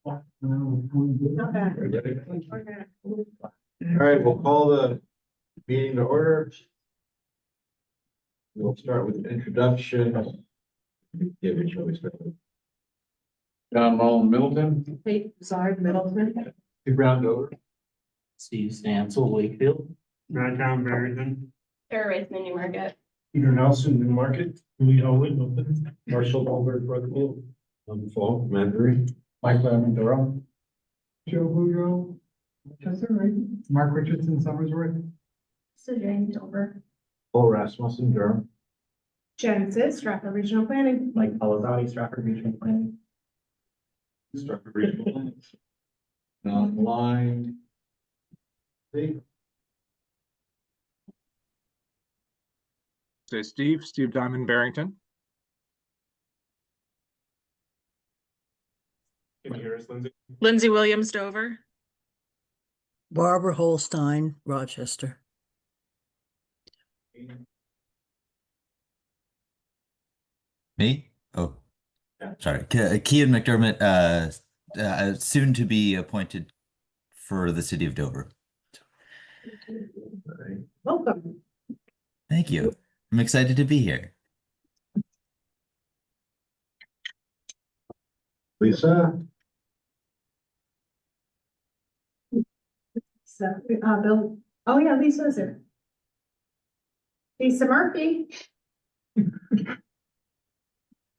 All right, we'll call the meeting to order. We'll start with introduction. Give it choice. John Mullen Middleton. Kate Zard Middleton. Steve Brown Dover. Steve Stansel, Wakefield. John Barrington. Sarah Raisman, Newmarket. Peter Nelson, Newmarket. Lee Howard, Milton. Marshall Goldberg, Brookfield. Falk, Mandarin. Mike Lemon, Durham. Joe Boudreaux, Chester, right? Mark Richardson, Summersworth. So Jane Dover. Paul Rasmussen, Durham. Genesis, Stratford Regional Planning. Mike Palazzati, Stratford Regional Planning. Stratford Regional. Online. See, Say Steve Diamond Barrington. Can you hear us, Lindsay? Lindsay Williams, Dover. Barbara Holstein, Rochester. Me? Oh, Yeah. sorry. Kian McDermott, soon to be appointed for the city of Dover. all right. Welcome. Thank you. I'm excited to be here. Lisa, So, Bill, oh yeah, Lisa's there. Lisa Murphy.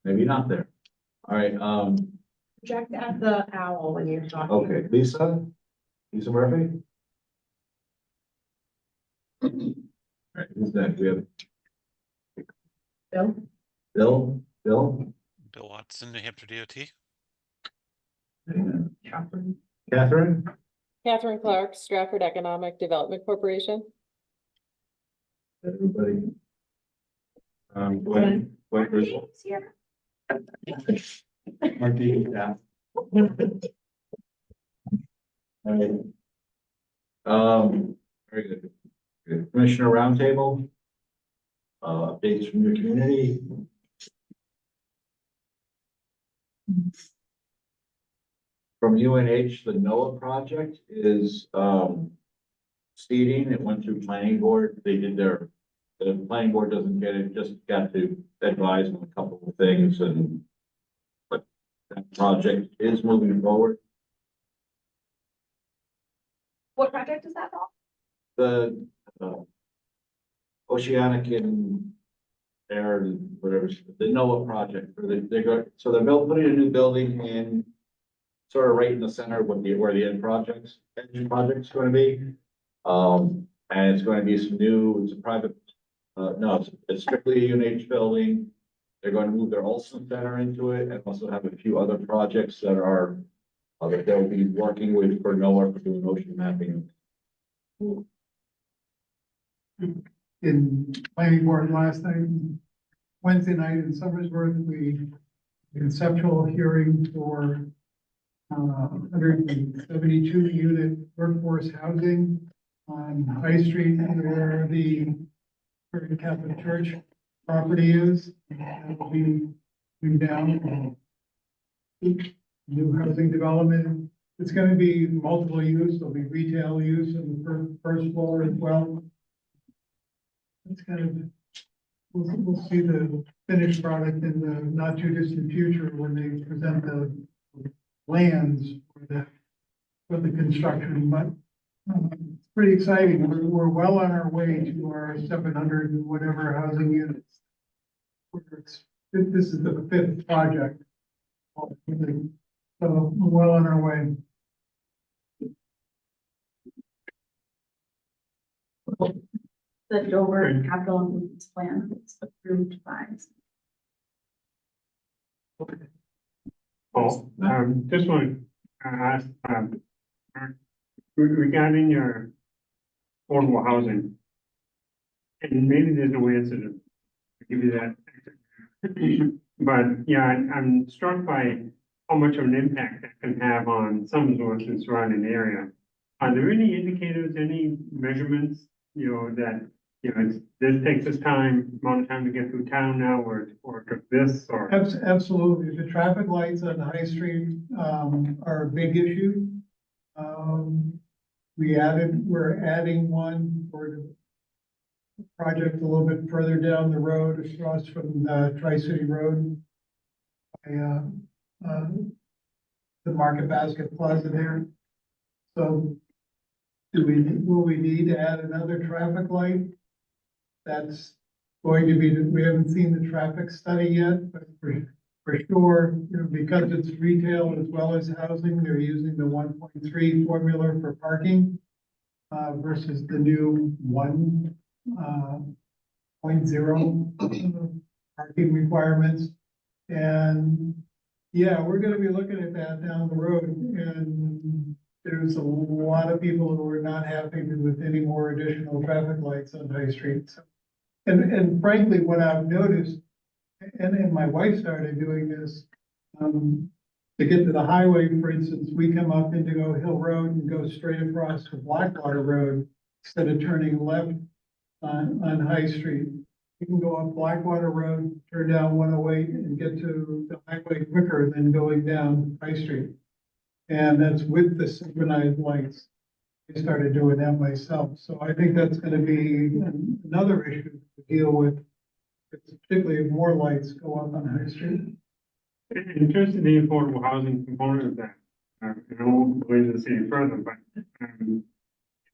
maybe not there. All right, Project at the owl when you're talking. okay, Lisa Murphy. All right, who's next? We have Bill. Bill. Bill Watson, New Hampshire DOT. Catherine. Catherine. Catherine Clark, Stratford Economic Development Corporation. Everybody. Glenn Griswold. Marty's here. Marty, yeah. All right. Very good. Good. Commissioner Roundtable. Updates from your community. From UNH, the NOAA project is, seeding. It went through planning board. They did the planning board doesn't get it, just got to advise on a couple of things but that project is moving forward. What project is that called? The Oceanic and Air, whatever, the NOAA project, where they're putting a new building in sort of right in the center of where the end project's going to be. And it's going to be it's a private, no, it's strictly a UNH building. They're going to move their Olson Center into it and also have a few other projects that are, that they'll be working with for NOAA for doing ocean mapping. In planning board last night, Wednesday night in Summersworth, we conceptual hearing for 172 unit workforce housing on High Street where the First Catholic Church property is. That will be coming down. New housing development. It's going to be multiple use. There'll be retail use on the first floor as well. It's kind of, we'll see the finished product in the not too distant future when they present the plans for the construction, but it's pretty exciting. We're well on our way to our 700 and whatever housing units. This is the 5th project. So we're well on our way. The Dover capital improvements plan was approved by. Oh, just want to ask, regarding your affordable housing. And maybe there's no answer to give you that. But yeah, I'm struck by how much of an impact that can have on Summersworth and surrounding area. Are there any indicators, any measurements, that this takes us amount of time to get through town now, or it took this, or. Absolutely. The traffic lights on the High Street, are a big issue. We're adding one for the project a little bit further down the road across from the Tri-City Road. The Market Basket Plaza there. So will we need to add another traffic light? That's going to be, we haven't seen the traffic study yet, but for sure, because it's retail as well as housing, they're using the 1.3 formula for parking versus the new 1.0 parking requirements. And yeah, we're gonna be looking at that down the road, and there's a lot of people who are not happy with any more additional traffic lights on High Street. So, and frankly, what I've noticed, and my wife started doing this, to get to the highway, for instance, we come up Indigo Hill Road and go straight across to Blackwater Road instead of turning left on High Street. You can go up Blackwater Road, turn down 108 and get to the highway quicker than going down High Street. And that's with the synchronized lights. I started doing that myself. So I think that's gonna be another issue to deal with, particularly if more lights go up on High Street. In terms of the affordable housing component of that, I won't go into this any further, but if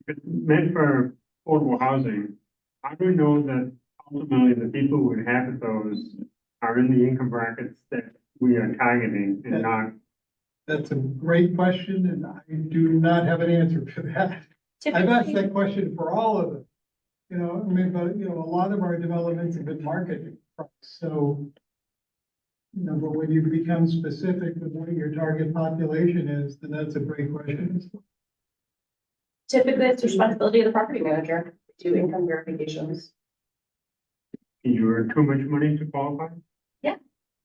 it's meant for affordable housing, how do we know that ultimately the people who inhabit those are in the income brackets that we are targeting and not? That's a great question, and I do not have an answer for that. I've asked that question for all of them. But a lot of our developments have been marketed, so. But when you become specific with what your target population is, then that's a great question. Typically, it's the responsibility of the property manager to do income verifications. You earn too much money to qualify?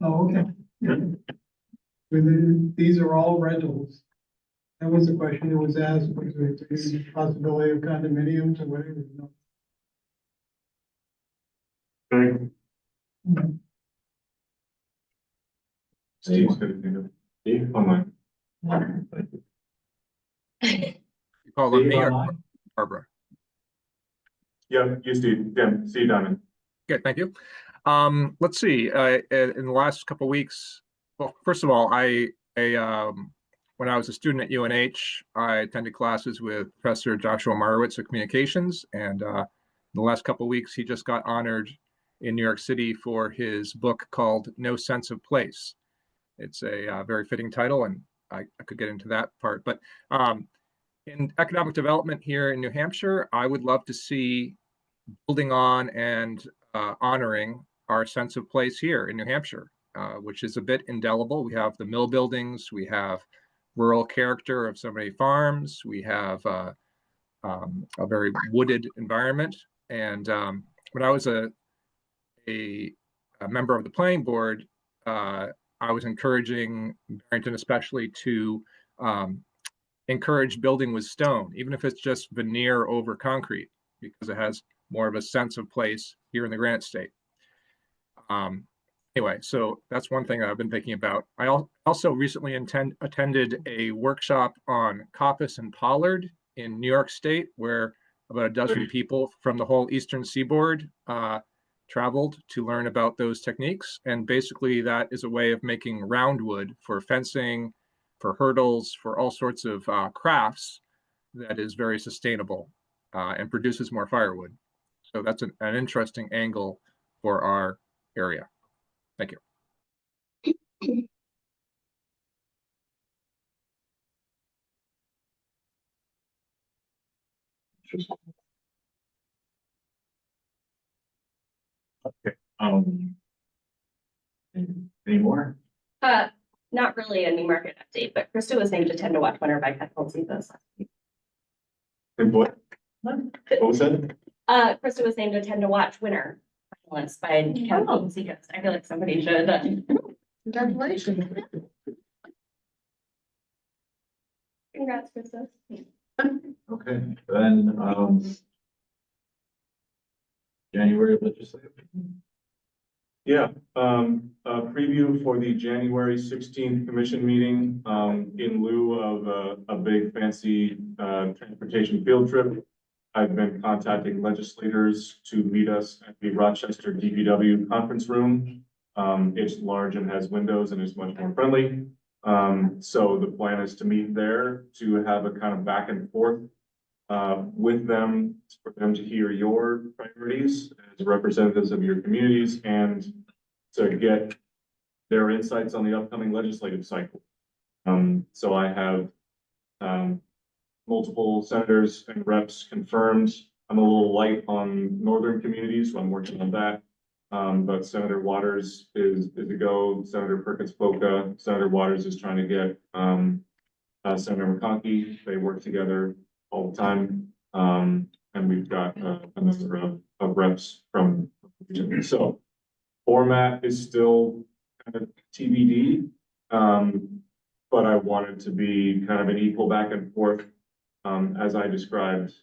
Oh, okay. Yeah. These are all rentals. That was the question that was asked, was there a possibility of condominiums or whatever? No. Thank you. Steve's gonna do it. Steve, online. You call on Steve, me or online? Barbara? Yeah, you Steve, Steve Diamond. Okay, thank you. Let's see, in the last couple of weeks, well, first of all, when I was a student at UNH, I attended classes with Professor Joshua Marowitz of communications, and in the last couple of weeks, he just got honored in New York City for his book called No Sense of Place. It's a very fitting title, and I could get into that part. But in economic development here in New Hampshire, I would love to see building on and honoring our sense of place here in New Hampshire, which is a bit indelible. We have the mill buildings, we have rural character of so many farms, we have a very wooded environment. And when I was a member of the planning board, I was encouraging Barrington especially to encourage building with stone, even if it's just veneer over concrete, because it has more of a sense of place here in the Granite State. Anyway, so that's one thing that I've been thinking about. I also recently attended a workshop on coppice and pollard in New York State, where about a dozen people from the whole Eastern Seaboard traveled to learn about those techniques. And basically that is a way of making roundwood for fencing, for hurdles, for all sorts of crafts that is very sustainable and produces more firewood. So that's an interesting angle for our area. Thank you. Okay, any more? Not really a new market update, but Krista was named to 10 to Watch winner by Capital Seekers last week. What? What was that? Krista was named a 10 to Watch winner finalist by Capital Seekers. I feel like somebody should. Congratulations. Congrats, Krista. Okay, then, January legislative. Yeah, a preview for the January 16th commission meeting, in lieu of a big fancy, transportation field trip. I've been contacting legislators to meet us at the Rochester DPW conference room. It's large and has windows and is much more friendly. So the plan is to meet there to have a kind of back and forth with them, for them to hear your priorities as representatives of your communities and to get their insights on the upcoming legislative cycle. So I have multiple senators and reps confirmed. I'm a little light on northern communities, so I'm working on that. But Senator Waters is a go. Senator Perkins Polka, Senator Waters is trying to get Senator McConkey. They work together all the time. And we've got a number of reps from so format is still kind of TBD. But I wanted to be kind of an equal back and forth, as I described,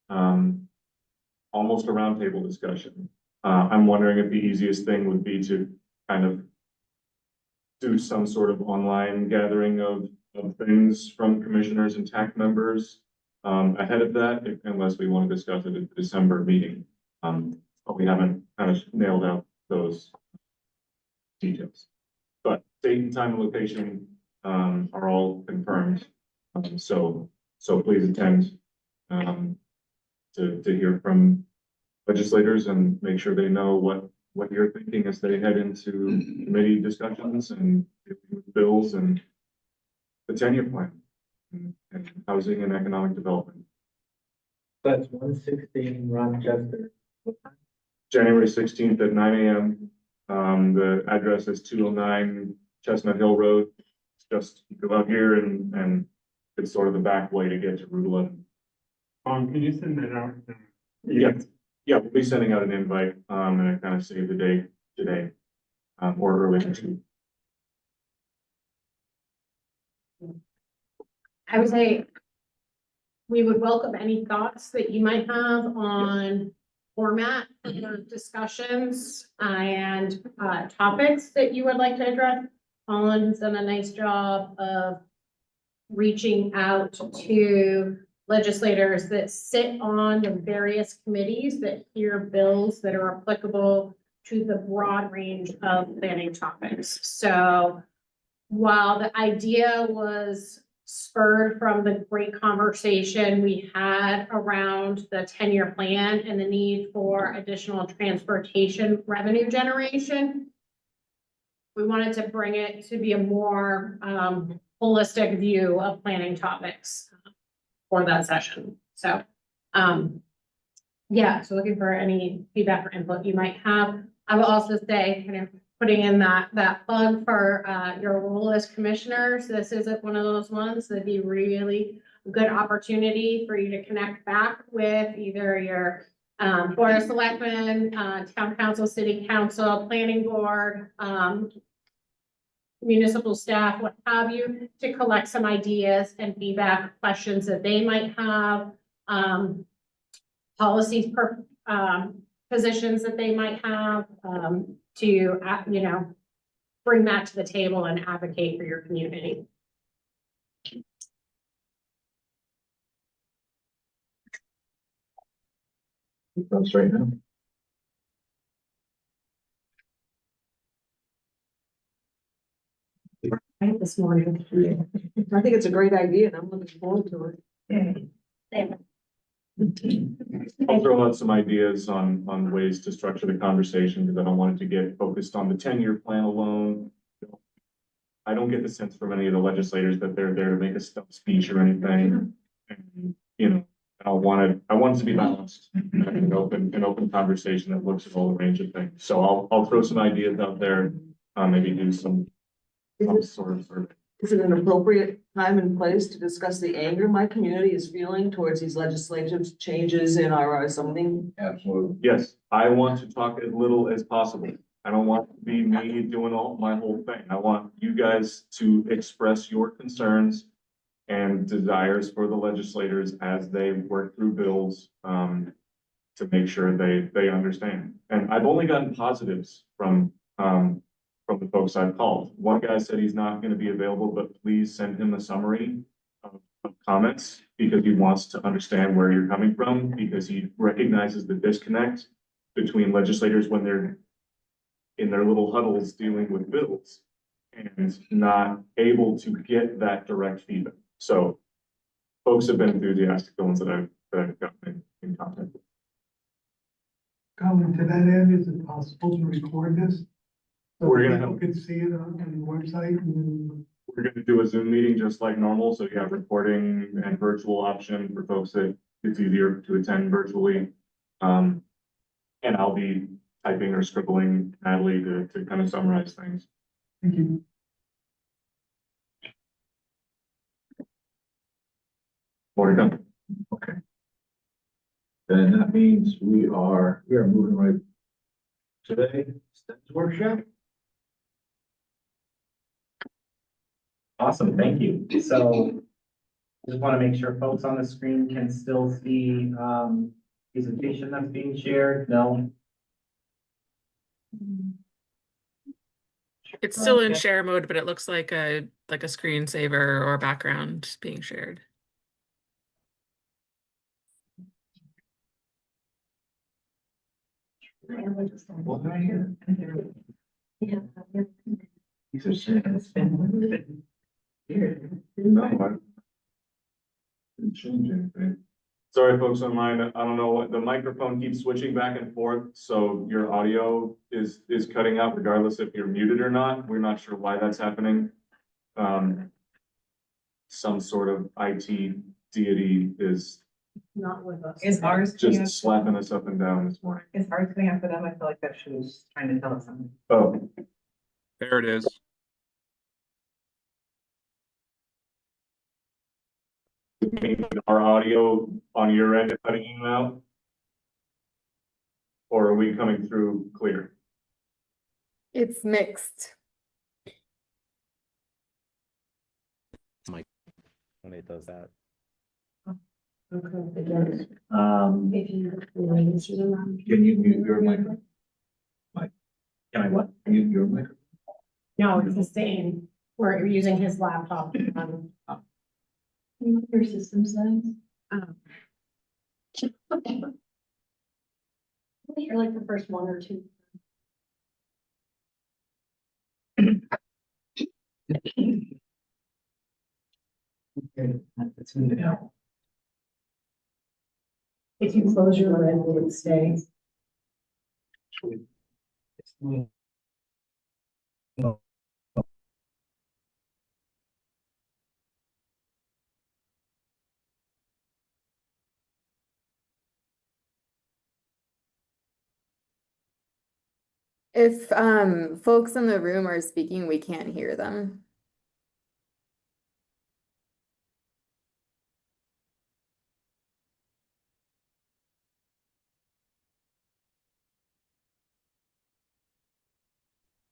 almost a roundtable discussion. I'm wondering if the easiest thing would be to kind of do some sort of online gathering of things from commissioners and TAC members ahead of that, unless we want to discuss it at the December meeting. But we haven't kind of nailed out those details. But date and time and location are all confirmed. So please attend to hear from legislators and make sure they know what you're thinking as they head into committee discussions and bills and the 10-year plan and housing and economic development. That's 116 Rochester. January 16th at 9 a.m. The address is 209 Chestnut Hill Road. It's just you go out here and it's sort of the back way to get to Route 11. Can you send that out? Yeah, we'll be sending out an invite, and I kind of saved the date today, or early next week. I would say we would welcome any thoughts that you might have on format for discussions and topics that you would like to address. Colin has done a nice job of reaching out to legislators that sit on the various committees that hear bills that are applicable to the broad range of planning topics. So while the idea was spurred from the great conversation we had around the 10-year plan and the need for additional transportation revenue generation, we wanted to bring it to be a more holistic view of planning topics for that session. So, yeah, so looking for any feedback or input you might have. I will also say, kind of putting in that plug for your role as commissioners. This isn't one of those ones that'd be really a good opportunity for you to connect back with either your board of selectmen, town council, city council, planning board, municipal staff, what have you, to collect some ideas and feedback, questions that they might have, policies, positions that they might have, to, bring that to the table and advocate for your community. That's right now. Right this morning. I think it's a great idea and I'm looking forward to it. I'll throw out some ideas on ways to structure the conversation because I don't want it to get focused on the 10-year plan alone. I don't get the sense from any of the legislators that they're there to make a stump speech or anything. And, I want it to be balanced, an open conversation that looks at all the range of things. So I'll throw some ideas out there, maybe do some sort of survey. Is it an appropriate time and place to discuss the anger my community is feeling towards these legislative changes in our zoning? Absolutely. Yes, I want to talk as little as possible. I don't want to be me doing my whole thing. I want you guys to express your concerns and desires for the legislators as they work through bills. to make sure they understand. And I've only gotten positives from the folks I've called. One guy said he's not gonna be available, but please send him a summary of comments because he wants to understand where you're coming from, because he recognizes the disconnect between legislators when they're in their little huddles dealing with bills and not able to get that direct feedback. So folks have been enthusiastic, the ones that I've gotten in contact with. Colin, to that end, is it possible to record this? So We're gonna people have- could see it on the website and We're gonna do a Zoom meeting just like normal, so you have recording and virtual option for folks that it's easier to attend virtually. And I'll be typing or scribbling Natalie to kind of summarize things. thank you. More to come. Okay. Then that means we are moving right today, STEMS workshop. Awesome, thank you. So just want to make sure folks on the screen can still see presentation that's being shared. No? It's still in share mode, but it looks like a screensaver or background being shared. What did I hear? These are saying. No, I didn't change anything. Sorry, folks online, I don't know what, the microphone keeps switching back and forth, so your audio is cutting out regardless if you're muted or not. We're not sure why that's happening. Some sort of IT deity is Not with us. Is ours coming up? just slapping us up and down this morning. Is ours coming up for them? I feel like that she was trying to tell us something. Oh, There it is. our audio on your end is cutting in and out? Or are we coming through clear? It's mixed. When it does that. If you. Can you mute your microphone? Mike, Can I what? mute your microphone? No, it's the same. We're using his laptop. Your system settings. You're like the first one or two. Okay, it's in there. If you close your lid, will it stay? If folks in the room are speaking, we can't hear them.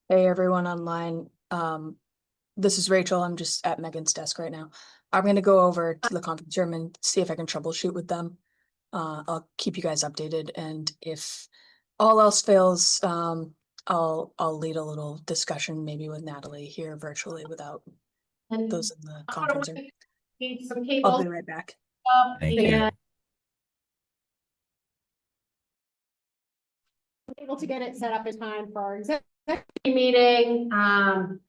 Hey, everyone online. This is Rachel. I'm just at Megan's desk right now. I'm gonna go over to the conference room and see if I can troubleshoot with them. I'll keep you guys updated, and if all else fails, I'll lead a little discussion maybe with Natalie here virtually without And those in the conference room. need some I'll cables be right back. up Thank you. and able to get it set up in time for our executive meeting.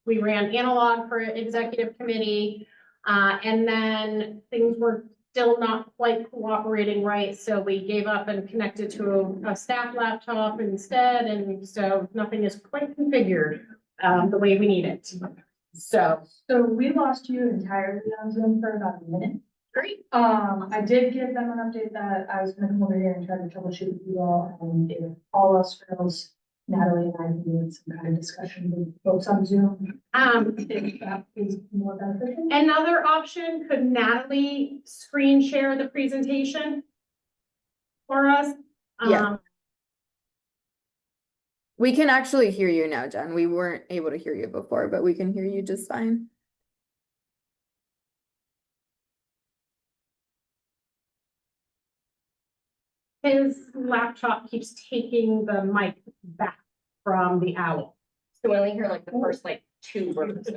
We ran analog for executive committee. And then things were still not quite cooperating right, so we gave up and connected to a staff laptop instead, and so nothing is quite configured the way we need it. So we lost you entirely on Zoom for about a minute. great. I did give them an update that I was gonna come over here and try to troubleshoot with you all, and if all else fails, Natalie and I need some kind of discussion with folks on Zoom. If that is more beneficial. Another option, could Natalie screen share the presentation for us? Yeah. We can actually hear you now, Jen. We weren't able to hear you before, but we can hear you just fine. his laptop keeps taking the mic back from the owl. So we only hear like the first like two words.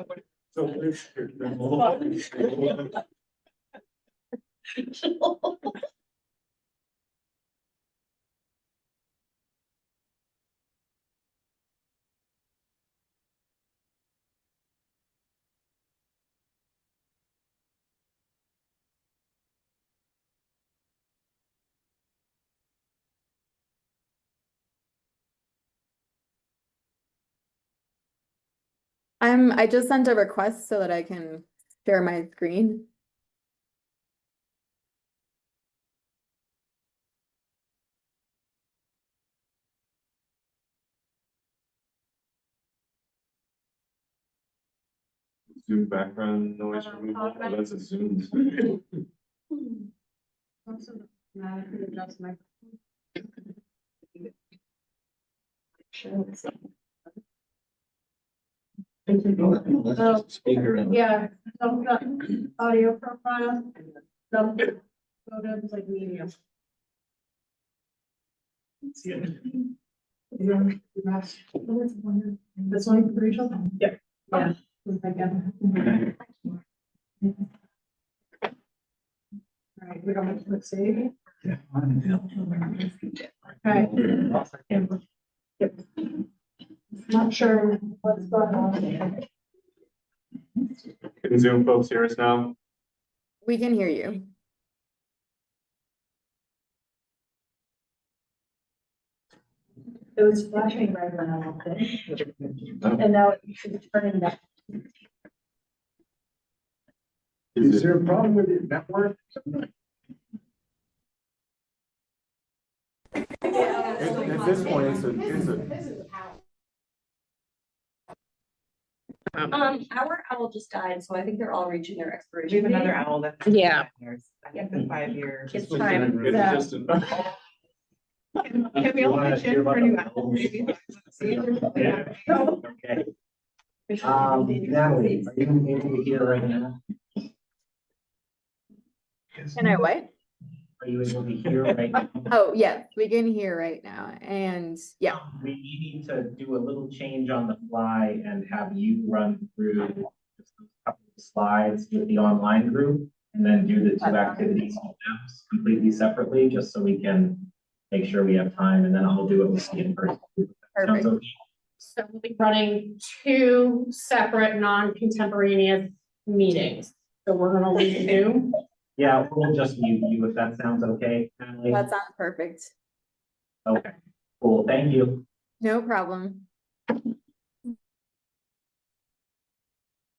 I just sent a request so that I can share my screen. Zoom background noise removal, oh, that's a Zoom thing. Speaker and. Yeah, so the audio profile, some photos like medium. This one, Rachel? Yeah. Yeah. All right, we don't have to see. Okay. Yep. Not sure what's going on. Can Zoom folks hear us now? We can hear you. It was flashing red when I walked in. And now it's turning back. Is there a problem with the network? At this point, it's a. Our owl just died, so I think they're all reaching their expiration. We have another date. owl that's. Yeah. I think the 5 year. It's time. It's Yeah. just an. Can we all pitch in for a new owl? Maybe? Yeah. Okay. Natalie, are you able to hear right now? Can I what? Are you able to hear right now? Oh, yes, we can hear right now. And yeah, We need to do a little change on the fly and have you run through just a couple of slides with the online group and then do the two activities and steps completely separately, just so we can make sure we have time, and then I'll do it with the in-person. perfect. So we'll be running two separate non-contemporaneous meetings. So we're gonna leave Zoom. Yeah, we'll just mute you if that sounds okay, Natalie. That sounds perfect. Okay, cool, thank you. No problem.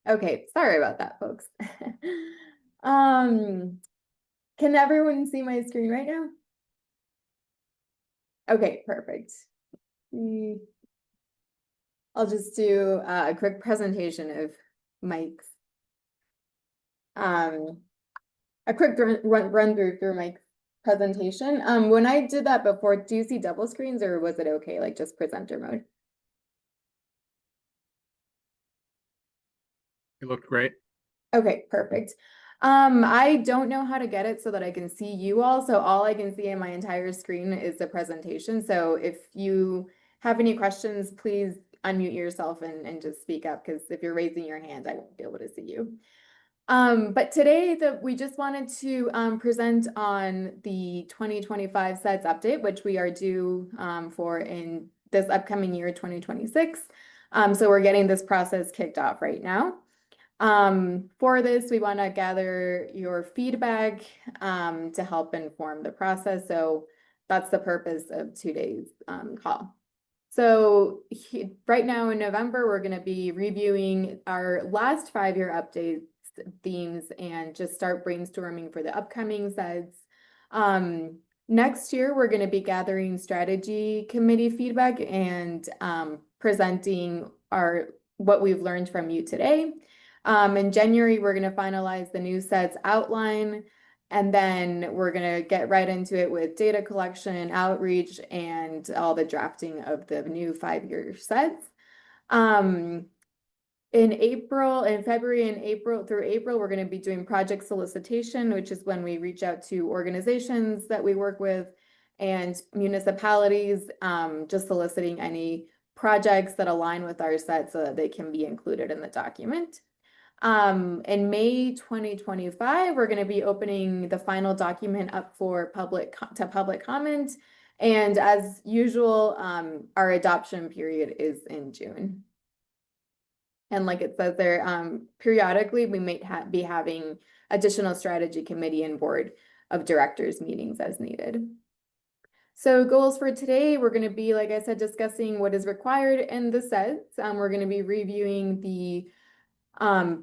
Okay, sorry about that, folks. Can everyone see my screen right now? Okay, perfect. I'll just do a quick presentation of Mike's. A quick run through my presentation. When I did that before, do you see double screens or was it okay, like just presenter mode? It looked great. Okay, perfect. I don't know how to get it so that I can see you all. So all I can see in my entire screen is the presentation. So if you have any questions, please unmute yourself and just speak up, because if you're raising your hand, I won't be able to see you. But today we just wanted to present on the 2025 SEDS update, which we are due for in this upcoming year, 2026. So we're getting this process kicked off right now. For this, we want to gather your feedback to help inform the process. So that's the purpose of today's call. So right now in November, we're going to be reviewing our last 5-year updates, themes, and just start brainstorming for the upcoming SEDS. Next year, we're going to be gathering strategy committee feedback and presenting what we've learned from you today. In January, we're going to finalize the new SEDS outline, and then we're going to get right into it with data collection, outreach, and all the drafting of the new 5-year SEDS. In February and April, we're going to be doing project solicitation, which is when we reach out to organizations that we work with and municipalities, just soliciting any projects that align with our set so that they can be included in the document. In May 2025, we're going to be opening the final document up for public comment. And as usual, our adoption period is in June. And like it says there, periodically we might be having additional strategy committee and board of directors meetings as needed. So goals for today, we're going to be, like I said, discussing what is required in the sets. We're going to be reviewing the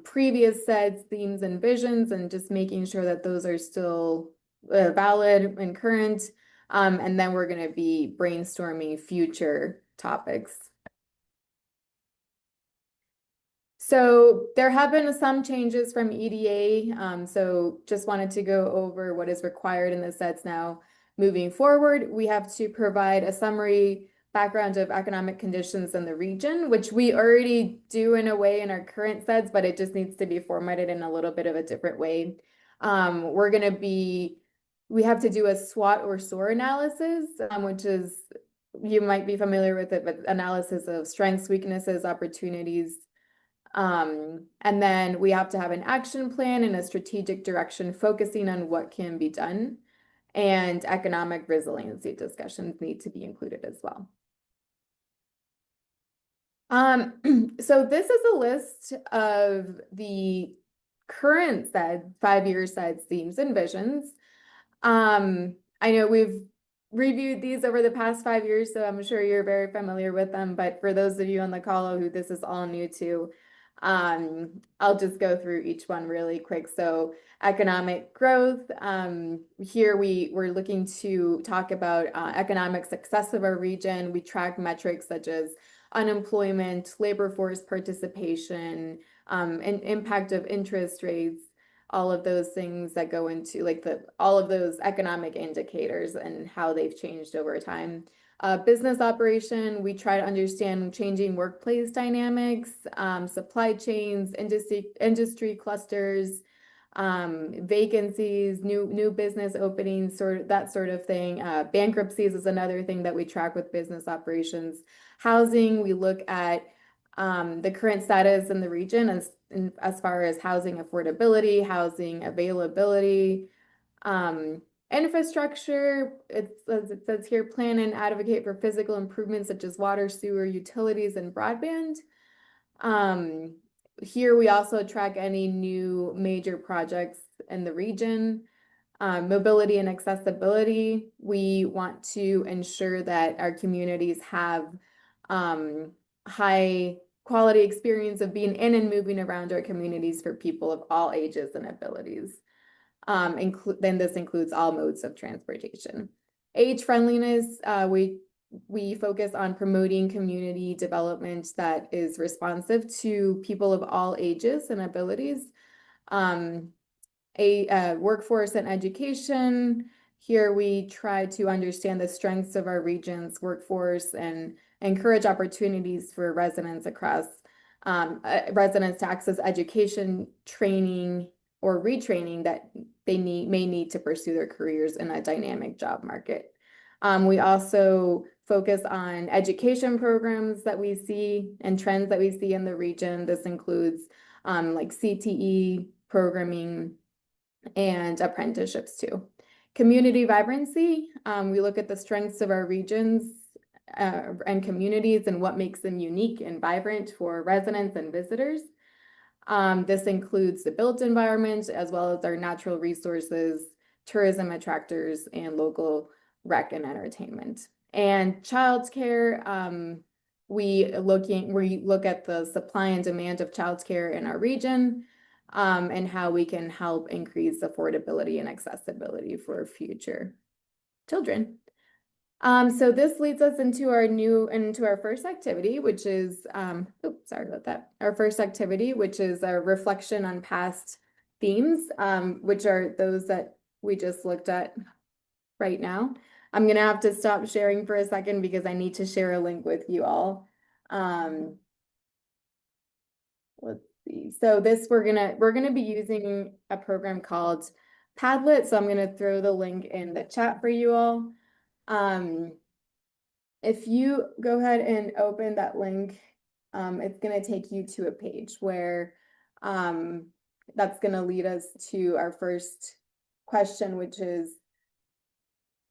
previous sets, themes, and visions, and just making sure that those are still valid and current. And then we're going to be brainstorming future topics. So there have been some changes from EDA. So just wanted to go over what is required in the sets now. Moving forward, we have to provide a summary background of economic conditions in the region, which we already do in a way in our current sets, but it just needs to be formatted in a little bit of a different way. We have to do a SWOT or SOAR analysis, which is, you might be familiar with it, but analysis of strengths, weaknesses, opportunities. And then we have to have an action plan and a strategic direction focusing on what can be done. And economic resiliency discussions need to be included as well. So this is a list of the current sets, 5-year sets, themes, and visions. I know we've reviewed these over the past 5 years, so I'm sure you're very familiar with them. But for those of you on the call who this is all new to, I'll just go through each one really quick. So economic growth, here we're looking to talk about economic success of our region. We track metrics such as unemployment, labor force participation, and impact of interest rates, all of those things that go into like all of those economic indicators and how they've changed over time. Business operation, we try to understand changing workplace dynamics, supply chains, industry clusters, vacancies, new business openings, that sort of thing. Bankruptcies is another thing that we track with business operations. Housing, we look at the current status in the region as far as housing affordability, housing availability, infrastructure. It says here, plan and advocate for physical improvements such as water, sewer, utilities, and broadband. Here we also track any new major projects in the region. Mobility and accessibility. We want to ensure that our communities have high quality experience of being in and moving around our communities for people of all ages and abilities. Then this includes all modes of transportation. Age friendliness, we focus on promoting community development that is responsive to people of all ages and abilities. Workforce and education. Here we try to understand the strengths of our region's workforce and encourage opportunities for residents across residents to access education, training, or retraining that they may need to pursue their careers in a dynamic job market. We also focus on education programs that we see and trends that we see in the region. This includes like CTE programming and apprenticeships too. Community vibrancy, we look at the strengths of our regions and communities and what makes them unique and vibrant for residents and visitors. This includes the built environment as well as our natural resources, tourism attractors, and local rec and entertainment. And childcare, we look at the supply and demand of childcare in our region, and how we can help increase affordability and accessibility for future children. So this leads us into our first activity, which is, sorry about that. Our first activity, which is a reflection on past themes, which are those that we just looked at right now. I'm gonna have to stop sharing for a second because I need to share a link with you all. Let's see. So this, we're gonna be using a program called Padlet. So I'm gonna throw the link in the chat for you all. If you go ahead and open that link, it's gonna take you to a page where that's gonna lead us to our first question, which is,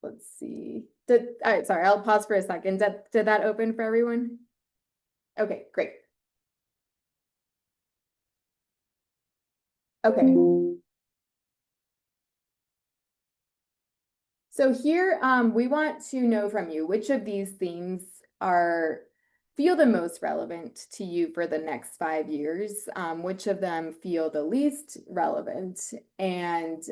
let's see. All right, sorry, I'll pause for a second. Did that open for everyone? Okay, great. Okay. So here, we want to know from you which of these themes feel the most relevant to you for the next 5 years, which of them feel the least relevant, and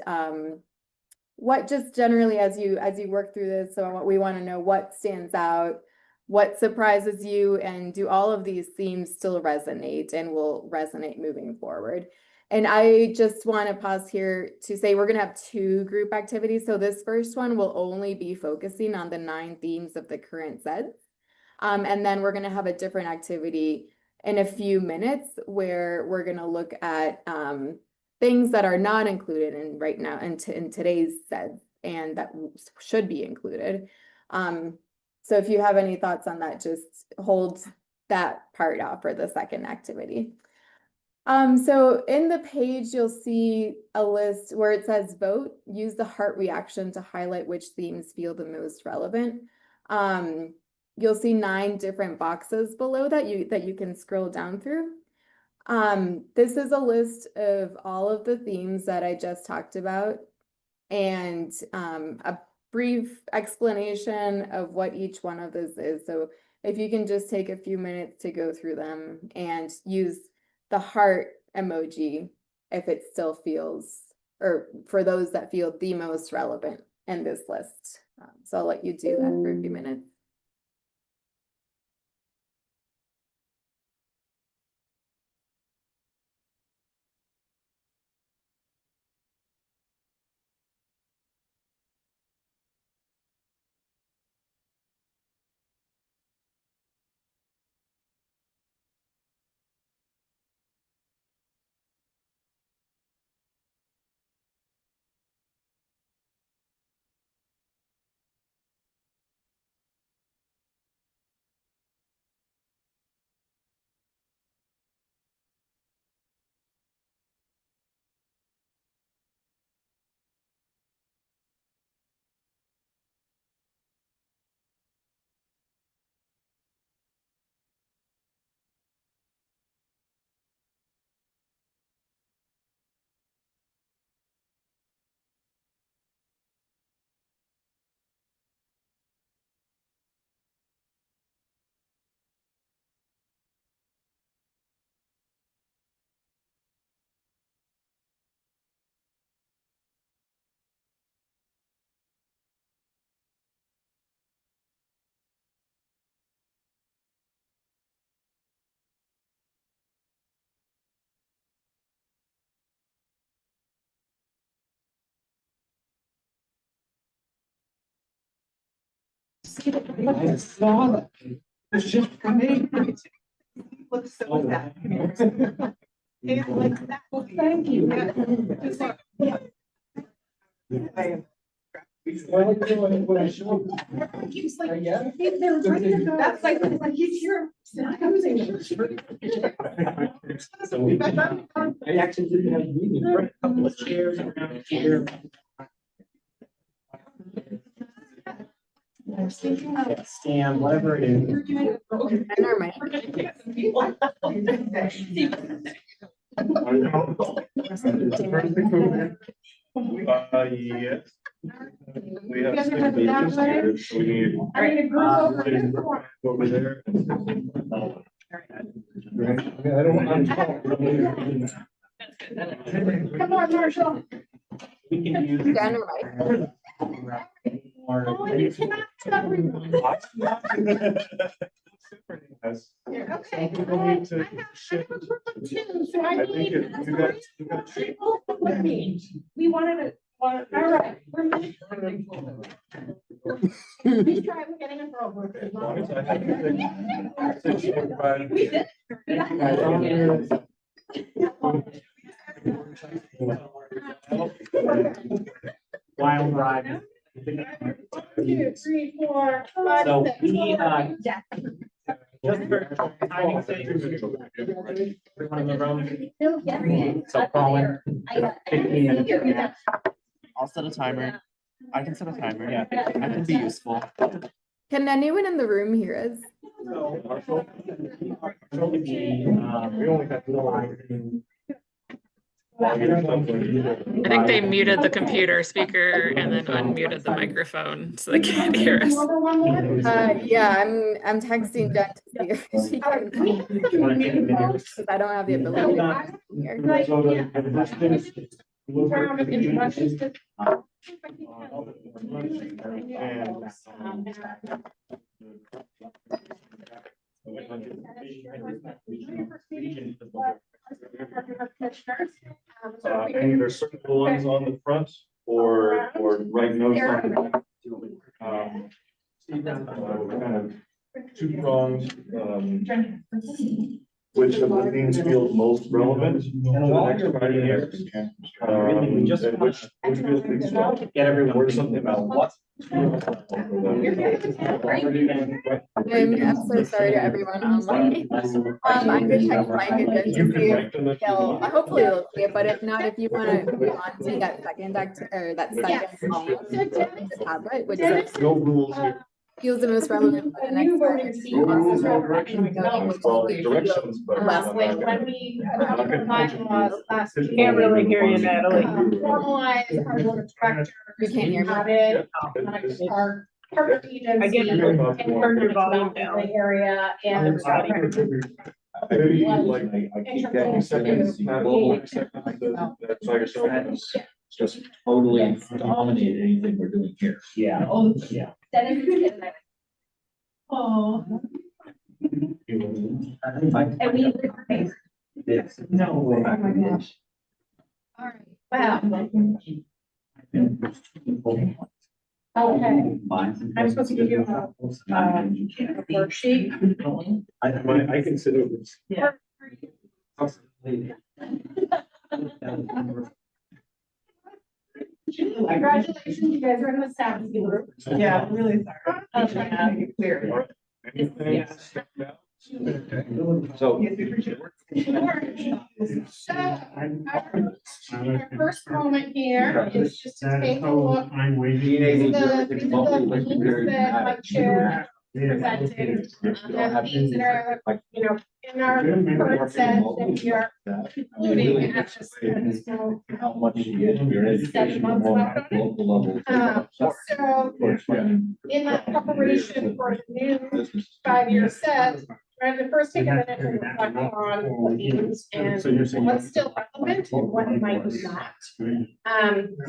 what just generally as you work through this, so we want to know what stands out, what surprises you, and do all of these themes still resonate and will resonate moving forward. And I just want to pause here to say we're going to have 2 group activities. So this first one will only be focusing on the 9 themes of the current sets. And then we're going to have a different activity in a few minutes where we're going to look at things that are not included in right now in today's sets and that should be included. So if you have any thoughts on that, just hold that part out for the second activity. So in the page, you'll see a list where it says vote. Use the heart reaction to highlight which themes feel the most relevant. You'll see 9 different boxes below that you can scroll down through. This is a list of all of the themes that I just talked about and a brief explanation of what each one of those is. So if you can just take a few minutes to go through them and use the heart emoji if it still feels, or for those that feel the most relevant in this list. So I'll let you do that for a few minutes. I saw that. It's just for me. Looks so bad. It's like that. Well, thank you. Just like, yeah. Keeps like, that's like he's here. I actually didn't have a meeting, a couple of chairs around here. Stand, whatever it is. Yes. We have 6 meetings here, so we need. I need a group Over there. I don't want to talk. Come on, Marshall. We can use. Oh, you cannot stop reading. Yes. Okay. People need to I have shift. a group of 2, so I I think need. it- you got. Three people with me. We wanted to, all right, we're. Please try getting a girl with As long as I have to take- take everybody- We did. Wild ride. 2, 3, 4, 5, So 6. we, Yeah. just for timing sake, everyone in the room. So So Colin, 15 minutes. I'll set a timer. I can set a timer. Yeah, I can be useful. Can anyone in the room hear us? We only got I think they muted the computer speaker and then unmuted the microphone, so they can't hear us. Yeah, I'm texting Jen to see if she can. Because I don't have the ability to hear. Round of introductions to- And there's certain ones on the front or right notes on. Kind of two-pronged, which of the themes feel most relevant to the next 5 years? Really, we just and which feels least get everyone Or thinking something about what. I'm so sorry to everyone online. I did text Mike and Jen to see if they'll, hopefully they'll see it, but if not, if you wanna move on to that second that second tablet, which is No rules here. feels the most relevant for the next. No rules, no directions. Well, directions, but. When we adopted the bylaws last year. Can't really hear you, Natalie. Formalize our board of directors. You can't hear me. Added, our partner agency. I get it. and Turn your volume the down. area and. Maybe like, I keep getting seconds. That's like a second. Just totally dominate anything we're doing here. Yeah, yeah. Oh. And we. No. Oh my gosh. All right, wow. Okay, I'm supposed to give you a worksheet. I consider this. Yeah. Congratulations, you guys are in the staff group. Yeah, I'm really sorry. I'll try to make it clear. Anything stand out? So. Our first moment here is just to take a look. I'm waiting. These are the themes that my chair presented. These that are, you know, in our current set that we are including at this point. So, How much your 7 education months on left on it. local level. So in that preparation for the new 5-year set, I have to first take a minute to reflect on the themes and what's still relevant and what might not.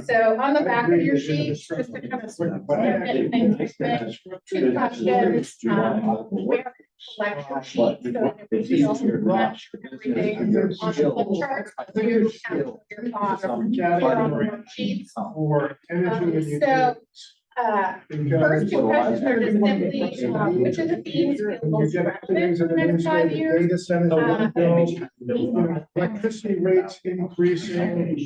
So on the back of your sheet, just to kind of sort of get things like 2 questions, where select your sheet, so if you feel rush everything on the flip chart, you have your thoughts here on the sheets. For energy and So, first 2 questions are just simply, which of the themes feel most relevant for the next 5 years? Data centers, electricity rates increasing, and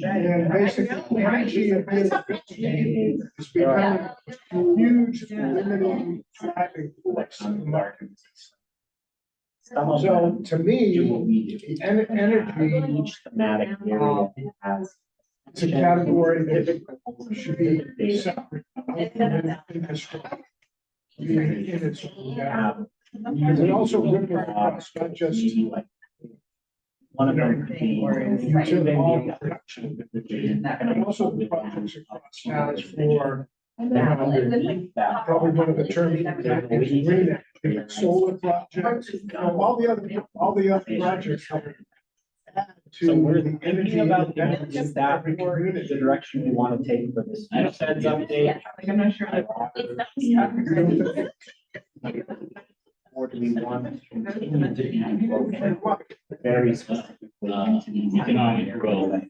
basically energy efficiency is becoming a huge limiting driving force in the market. So to me, the energy Each thematic area has. it's a category that should be separate. In its own category. Because it also ripples across not just. One of them being Utility all production. And also the projects across towns for. Probably one of the terms that is green energy, solar projects, you know, all the other projects. So we're the thinking about is that the direction we want to take for this feds update? Like, I'm not sure. Or do we want to continue to be focused very specifically into these economic growth?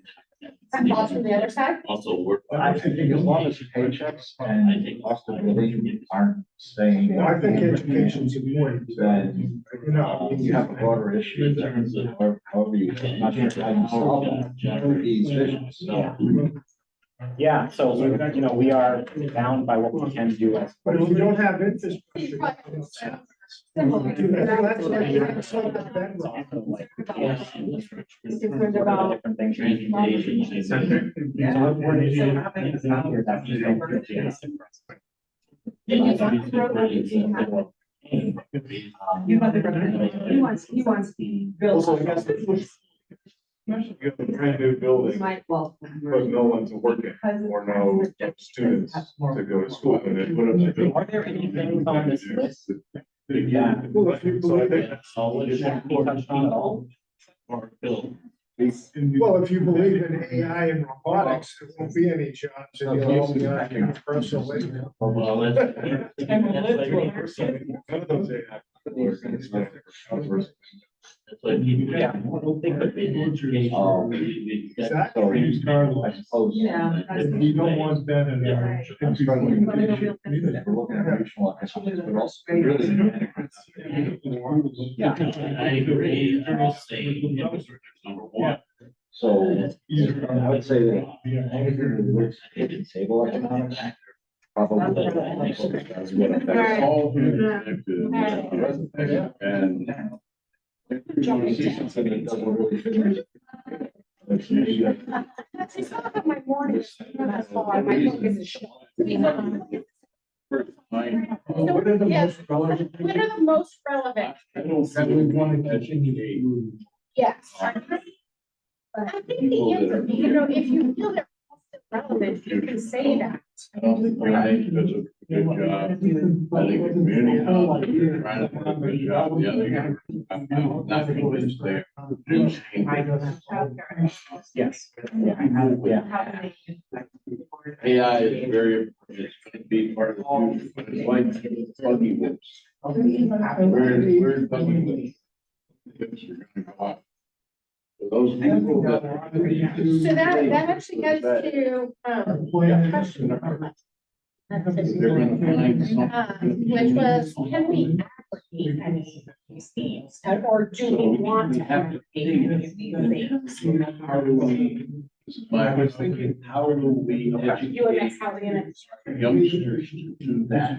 And thoughts from the other side? Also work. I think as long as paychecks and cost of living aren't staying. I think education's important. Then, You know, you have a broader issue in terms of however you can, not sure how you solve that, these visions, so. Yeah, so we are bound by what we can do as. But if you don't have infrastructure. Different things. He wants to be built. You have a brand new building, but no one to work in, or no students to go to school in it. Are there any things on this list? Yeah. Well, if you believe it. Touched on all. Or build. Well, if you believe in AI and robotics, there won't be any jobs and you'll all be on universal labor. Well, none of those AI people are gonna stay there. Yeah. Exactly. Yeah. And you don't want that in there. I agree. Number one. So I would say that if it's stable economics, probably. All connected. And. It's not on my morning. That's why my focus is short. What are the most relevant? What are the most relevant? That we want to continue. Yes. I think the answer, if you feel they're relevant, you can say that. I think that's a good job. I think the community college is trying to do a good job. The other end, I'm not convinced they're reducing. Yes. AI is very, it's going to be part of the future, but it's like buggy whips. Where's buggy whips? Whips are gonna go up. So those people that. So that actually goes to, question. They're gonna find something. Which was, can we aggregate any of these things? Or do we want to aggregate any of these things? How do we, I was thinking, how do we You and educate Miss Halligan. youngsters to do that?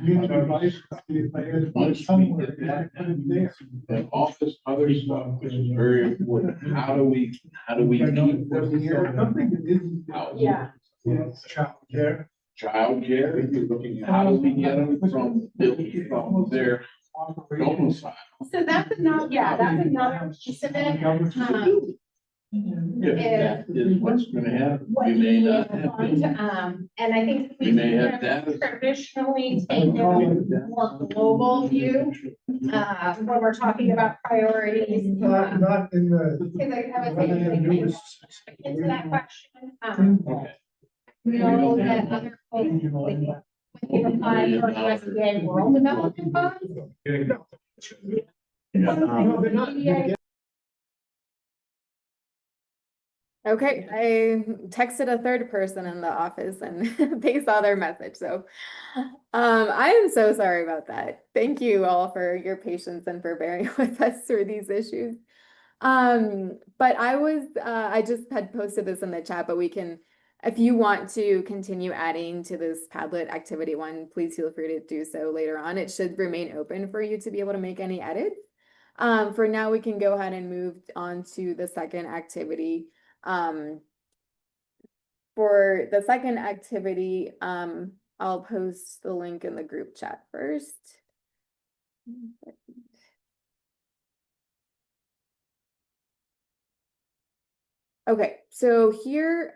Once we get that, and all this other stuff, which is very important, how do we keep them here? How- Yeah. Childcare. Childcare, how do we get them from their domicile? So that's another piece of it. If that is what's gonna happen, What we you may need not to have. fund, them. and I think We may have data. traditionally taken a more global view, when we're talking about priorities. Not in the. Because I would say, into that question, we know that other folks, when you apply for USDA World Development Funds. Okay, I texted a third person in the office and they saw their message, so I am so sorry about that. Thank you all for your patience and for bearing with us through these issues. But I just had posted this in the chat, but we can, if you want to continue adding to this Padlet activity one, please feel free to do so later on. It should remain open for you to be able to make any edits. For now, we can go ahead and move on to the second activity. For the second activity, I'll post the link in the group chat first. Okay, so here,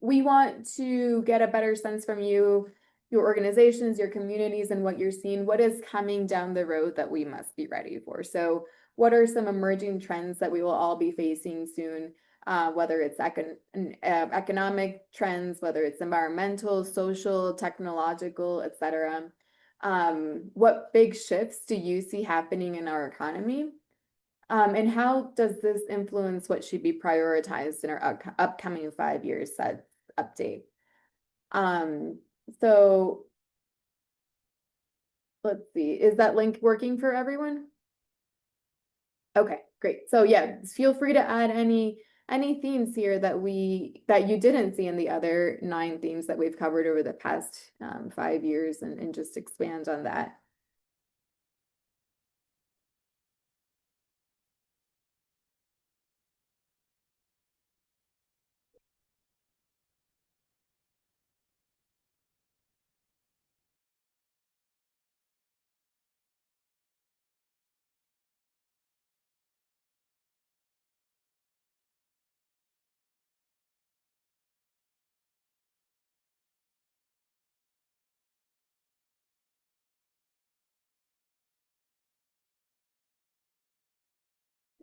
we want to get a better sense from you, your organizations, your communities, and what you're seeing. What is coming down the road that we must be ready for? So what are some emerging trends that we will all be facing soon? Whether it's economic trends, whether it's environmental, social, technological, etc. What big shifts do you see happening in our economy? And how does this influence what should be prioritized in our upcoming 5-year set update? So let's see, is that link working for everyone? Okay, great. So yeah, feel free to add any any themes here that you didn't see in the other 9 themes that we've covered over the past 5 years, and just expand on that.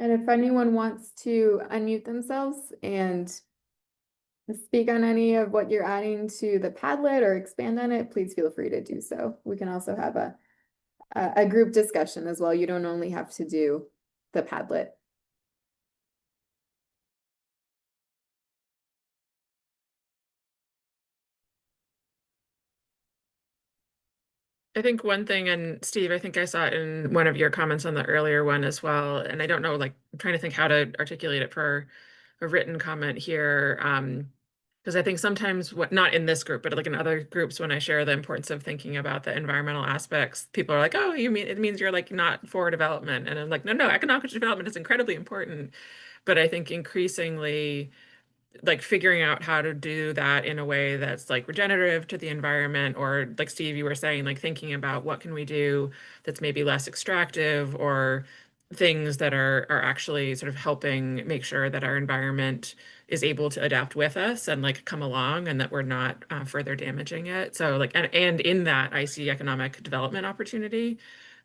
And if anyone wants to unmute themselves and speak on any of what you're adding to the Padlet or expand on it, please feel free to do so. We can also have a group discussion as well. You don't only have to do the Padlet. I think one thing, and Steve, I think I saw it in one of your comments on the earlier one as well, and I don't know, like, I'm trying to think how to articulate it for a written comment here. Because I think sometimes, not in this group, but like in other groups, when I share the importance of thinking about the environmental aspects, people are like, oh, it means you're like not for development. And I'm like, no, economic development is incredibly important. But I think increasingly, like figuring out how to do that in a way that's like regenerative to the environment, or like Steve, you were saying, like thinking about what can we do that's maybe less extractive, or things that are actually sort of helping make sure that our environment is able to adapt with us and like come along, and that we're not further damaging it. So like, and in that I see economic development opportunity.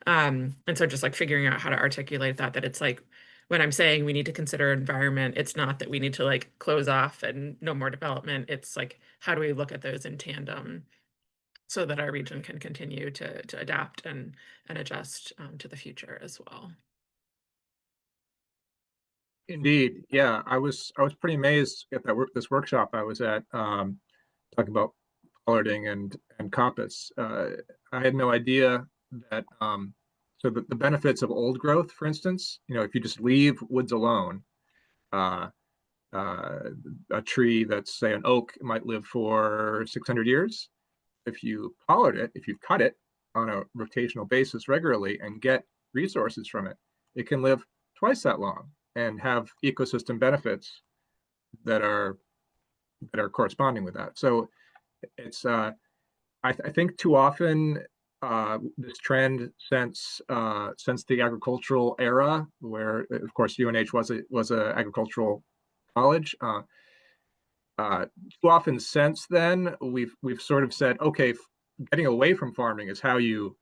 And so just like figuring out how to articulate that it's like, when I'm saying we need to consider environment, it's not that we need to like close off and no more development. It's like, how do we look at those in tandem so that our region can continue to adapt and adjust to the future as well. Indeed, yeah, I was pretty amazed at that this workshop I was at, talking about pollarding and coppice. I had no idea that so the benefits of old growth, for instance, if you just leave woods alone, a tree that's, say, an oak, might live for 600 years. If you pollard it, if you cut it on a rotational basis regularly and get resources from it, it can live twice that long and have ecosystem benefits that are corresponding with that. So it's I think too often this trend since the agricultural era, where of course UNH was a agricultural college. Too often since then, we've sort of said, okay, getting away from farming is how you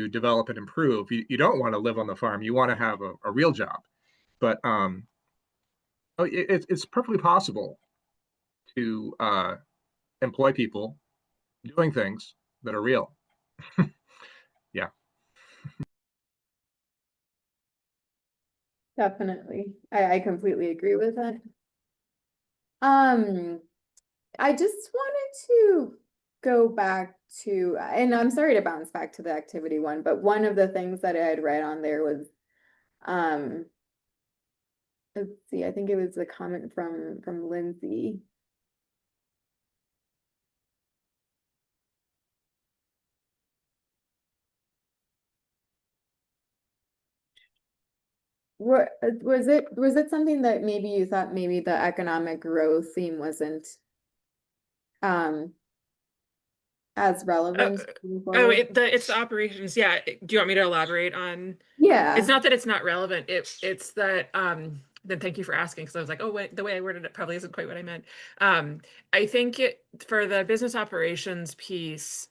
develop and improve. You don't want to live on the farm. You want to have a real job. But it's perfectly possible to employ people doing things that are real. Yeah. Definitely. I completely agree with that. I just wanted to go back to, and I'm sorry to bounce back to the activity one, but one of the things that I had read on there was, let's see, I think it was a comment from Lindsay. Was it something that maybe you thought maybe the economic growth theme wasn't as relevant? It's the operations. Yeah. Do you want me to elaborate on? Yeah. It's not that it's not relevant. It's that then thank you for asking, because I was like, oh wait, the way I worded it probably isn't quite what I meant. I think for the business operations piece,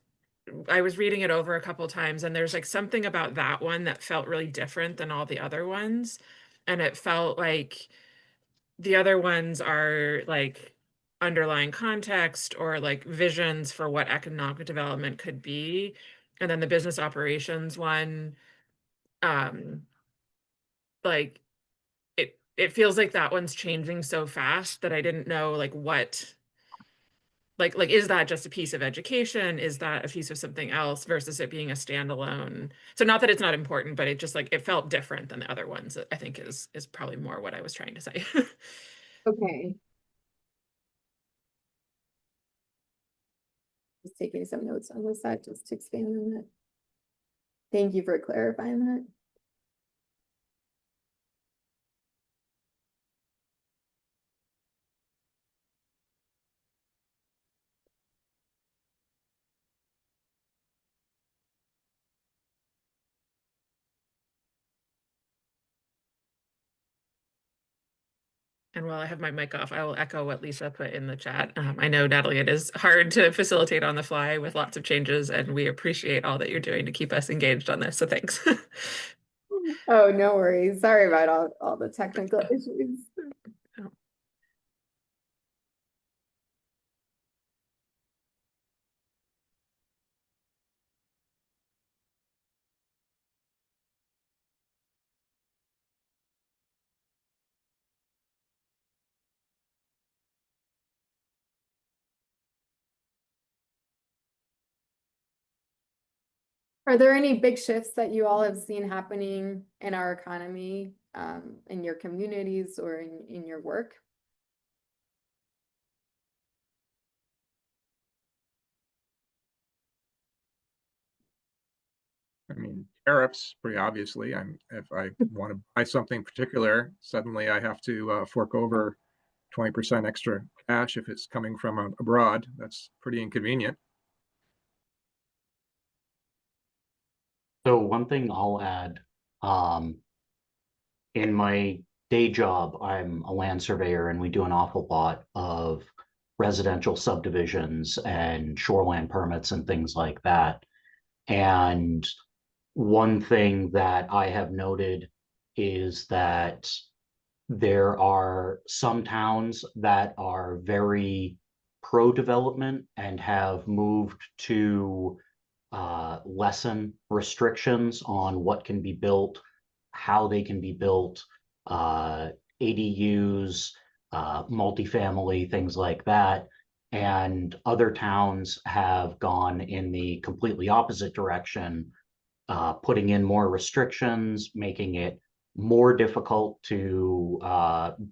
I was reading it over a couple times, and there's like something about that one that felt really different than all the other ones. And it felt like the other ones are like underlying context or like visions for what economic development could be. And then the business operations one, like it feels like that one's changing so fast that I didn't know like what like, is that just a piece of education? Is that a piece of something else versus it being a standalone? So not that it's not important, but it just like, it felt different than the other ones, I think is probably more what I was trying to say. Okay. Just taking some notes on this side, just to expand on that. Thank you for clarifying that. And while I have my mic off, I will echo what Lisa put in the chat. I know, Natalie, it is hard to facilitate on the fly with lots of changes, and we appreciate all that you're doing to keep us engaged on this. So thanks. Oh, no worries. Sorry about all the technical issues. Are there any big shifts that you all have seen happening in our economy, in your communities or in your work? I mean, tariffs, pretty obviously. If I want to buy something particular, suddenly I have to fork over 20% extra cash if it's coming from abroad. That's pretty inconvenient. So one thing I'll add, in my day job, I'm a land surveyor and we do an awful lot of residential subdivisions and shoreland permits and things like that. And one thing that I have noted is that there are some towns that are very pro-development and have moved to lessen restrictions on what can be built, how they can be built, ADUs, multifamily, things like that. And other towns have gone in the completely opposite direction, putting in more restrictions, making it more difficult to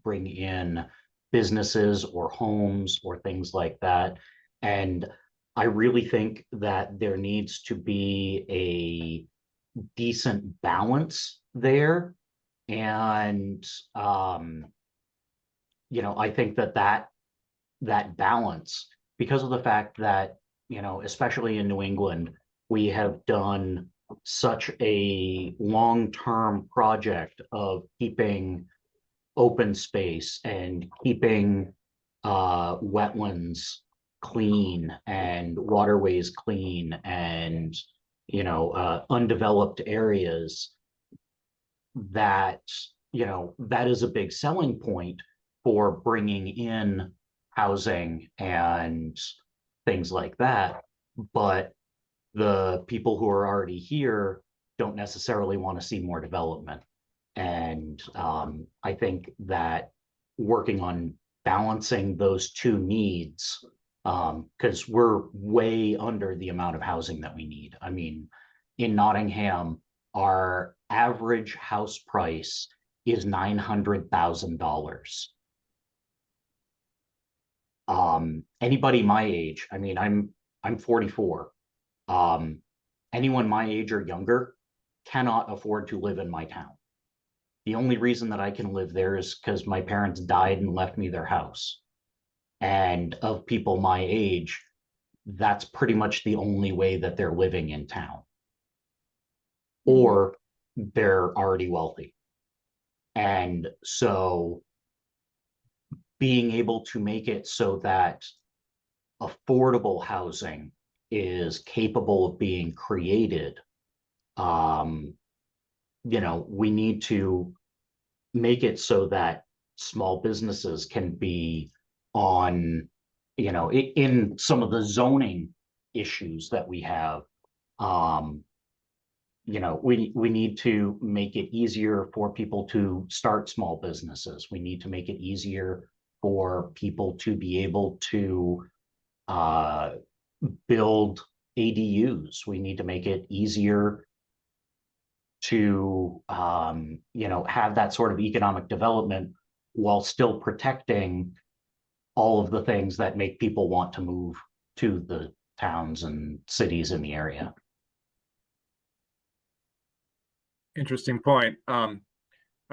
bring in businesses or homes or things like that. And I really think that there needs to be a decent balance there. And, I think that balance, because of the fact that, especially in New England, we have done such a long-term project of keeping open space and keeping wetlands clean and waterways clean and undeveloped areas, that that is a big selling point for bringing in housing and things like that. But the people who are already here don't necessarily want to see more development. And I think that working on balancing those two needs, because we're way under the amount of housing that we need. I mean, in Nottingham, our average house price is $900,000. Anybody my age, I mean, I'm 44. Anyone my age or younger cannot afford to live in my town. The only reason that I can live there is because my parents died and left me their house. And of people my age, that's pretty much the only way that they're living in town. Or they're already wealthy. And so being able to make it so that affordable housing is capable of being created, we need to make it so that small businesses can be on, in some of the zoning issues that we have. We need to make it easier for people to start small businesses. We need to make it easier for people to be able to build ADUs. We need to make it easier to, have that sort of economic development while still protecting all of the things that make people want to move to the towns and cities in the area. Interesting point. I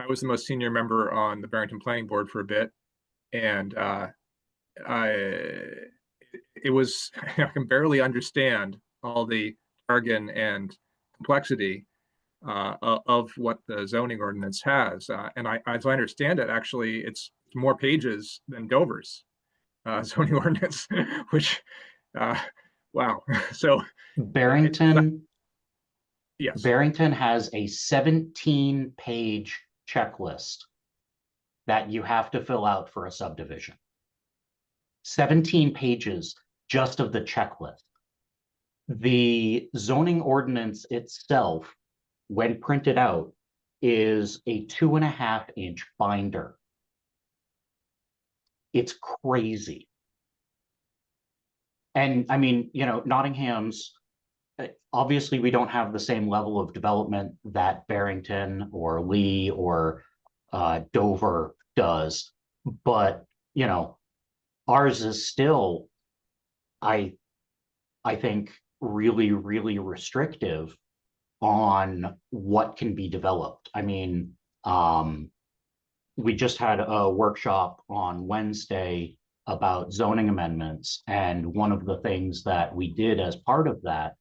was the most senior member on the Barrington Planning Board for a bit, and it was I can barely understand all the jargon and complexity of what the zoning ordinance has. And as I understand it, actually, it's more pages than Dover's zoning ordinance, which, wow. So Barrington, yes, Barrington has a 17-page checklist that you have to fill out for a subdivision. 17 pages just of the checklist. The zoning ordinance itself, when printed out, is a 2.5-inch binder. It's crazy. And I mean, Nottingham's, obviously we don't have the same level of development that Barrington or Lee or Dover does, but ours is still, I think, really, really restrictive on what can be developed. I mean, we just had a workshop on Wednesday about zoning amendments, and one of the things that we did as part of that